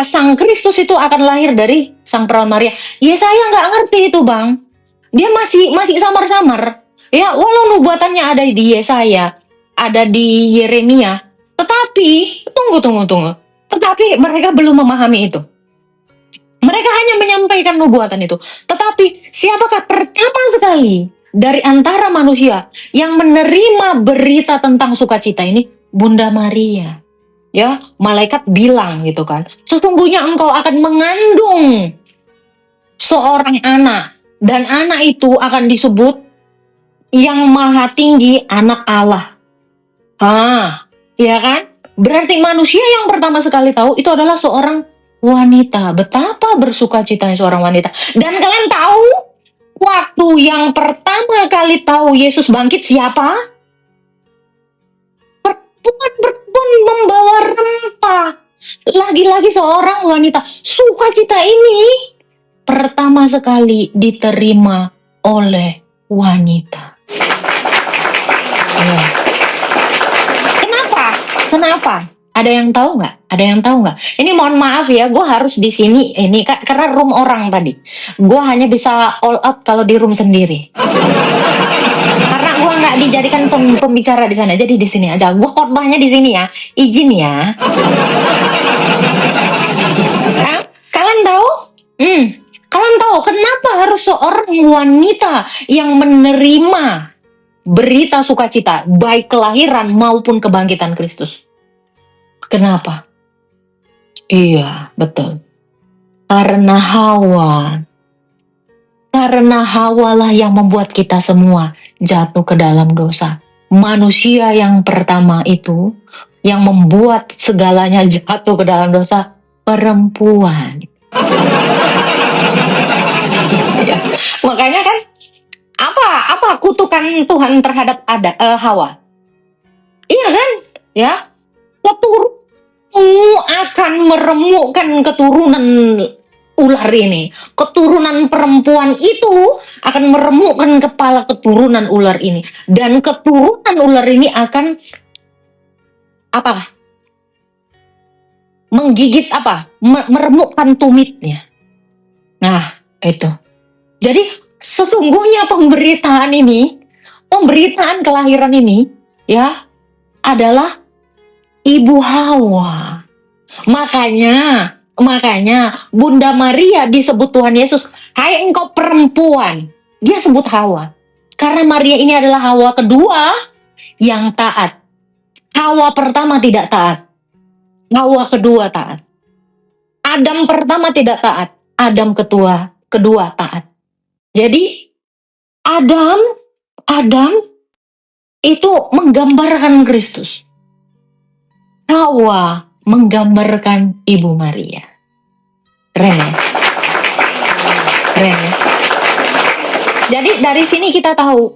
Sang Kristus itu akan lahir dari Sang Perawan Maria? Ya saya nggak ngerti itu, Bang. Dia masih samar-samar. Ya, walau nubuatannya ada di Yesaya, ada di Yeremia, tetapi tunggu. Tetapi mereka belum memahami itu. Mereka hanya menyampaikan nubuatan itu. Tetapi siapakah pertama sekali dari antara manusia yang menerima berita tentang sukacita ini? Bunda Maria. Ya, malaikat bilang gitu kan. Sesungguhnya engkau akan mengandung seorang anak, dan anak itu akan disebut yang maha tinggi, anak Allah. Ya kan? Berarti manusia yang pertama sekali tahu itu adalah seorang wanita. Betapa bersukacitanya seorang wanita. Dan kalian tahu waktu yang pertama kali tahu Yesus bangkit siapa? Perempuan membawa rempah. Lagi-lagi seorang wanita. Sukacita ini pertama sekali diterima oleh wanita. Ya. Kenapa? Ada yang tahu nggak? Ini mohon maaf ya, gue harus di sini ini karena room orang tadi. Gue hanya bisa all out kalau di room sendiri. Karena gue nggak dijadikan pembicara di sana, jadi di sini aja. Gue khotbahnya di sini ya, izin ya. Kalian tahu? Kalian tahu kenapa harus seorang wanita yang menerima berita sukacita, baik kelahiran maupun kebangkitan Kristus? Kenapa? Iya, betul. Karena Hawa lah yang membuat kita semua jatuh ke dalam dosa. Manusia yang pertama itu, yang membuat segalanya jatuh ke dalam dosa, perempuan. Ya, makanya kan, apa kutukan Tuhan terhadap Hawa? Iya kan? Ya, akan meremukkan keturunan ular ini. Keturunan perempuan itu akan meremukkan kepala keturunan ular ini. Dan keturunan ular ini akan menggigit meremukkan tumitnya. Nah, itu. Jadi sesungguhnya pemberitaan kelahiran ini ya adalah Ibu Hawa. Makanya Bunda Maria disebut Tuhan Yesus, hai engkau perempuan. Dia sebut Hawa. Karena Maria ini adalah Hawa kedua yang taat. Hawa pertama tidak taat. Hawa kedua taat. Adam pertama tidak taat. Adam kedua taat. Jadi Adam itu menggambarkan Kristus. Hawa menggambarkan Ibu Maria. Keren ya? Jadi dari sini kita tahu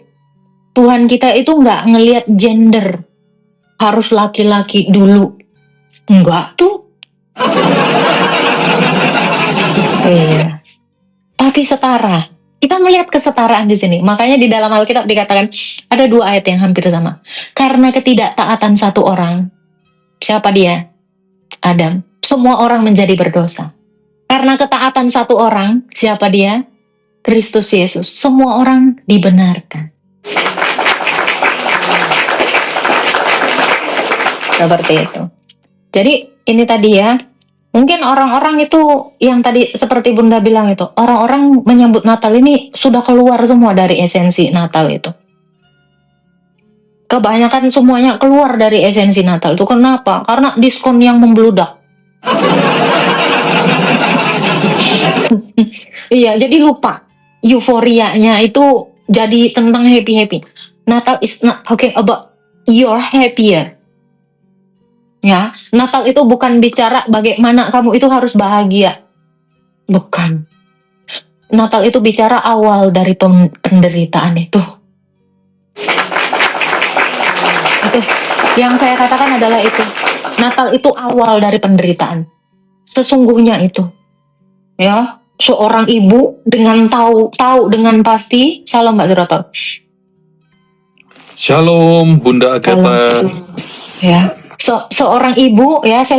Tuhan kita itu nggak ngelihat gender, harus laki-laki dulu. Enggak tuh. Iya. Tapi setara. Kita melihat kesetaraan di sini. Makanya di dalam Alkitab dikatakan ada 2 ayat yang hampir sama. Karena ketidaktaatan satu orang, siapa dia? Adam. Semua orang menjadi berdosa. Karena ketaatan satu orang, siapa dia? Kristus Yesus. Semua orang dibenarkan. Seperti itu. Jadi ini tadi ya, mungkin orang-orang itu yang tadi seperti Bunda bilang itu, orang-orang menyambut Natal ini sudah keluar semua dari esensi Natal itu. Kebanyakan semuanya keluar dari esensi Natal itu. Kenapa? Karena diskon yang membludak. Iya, jadi lupa. Euforianya itu jadi tentang happy-happy. Natal is not talking about you're happier. Ya, Natal itu bukan bicara bagaimana kamu itu harus bahagia. Bukan. Natal itu bicara awal dari penderitaan itu. Itu yang saya katakan adalah itu. Natal itu awal dari penderitaan. Sesungguhnya itu. Ya, seorang ibu dengan tahu dengan pasti. Shalom Mbak Zuraton. Shalom Bunda Agatha. Ya. Seorang ibu ya, saya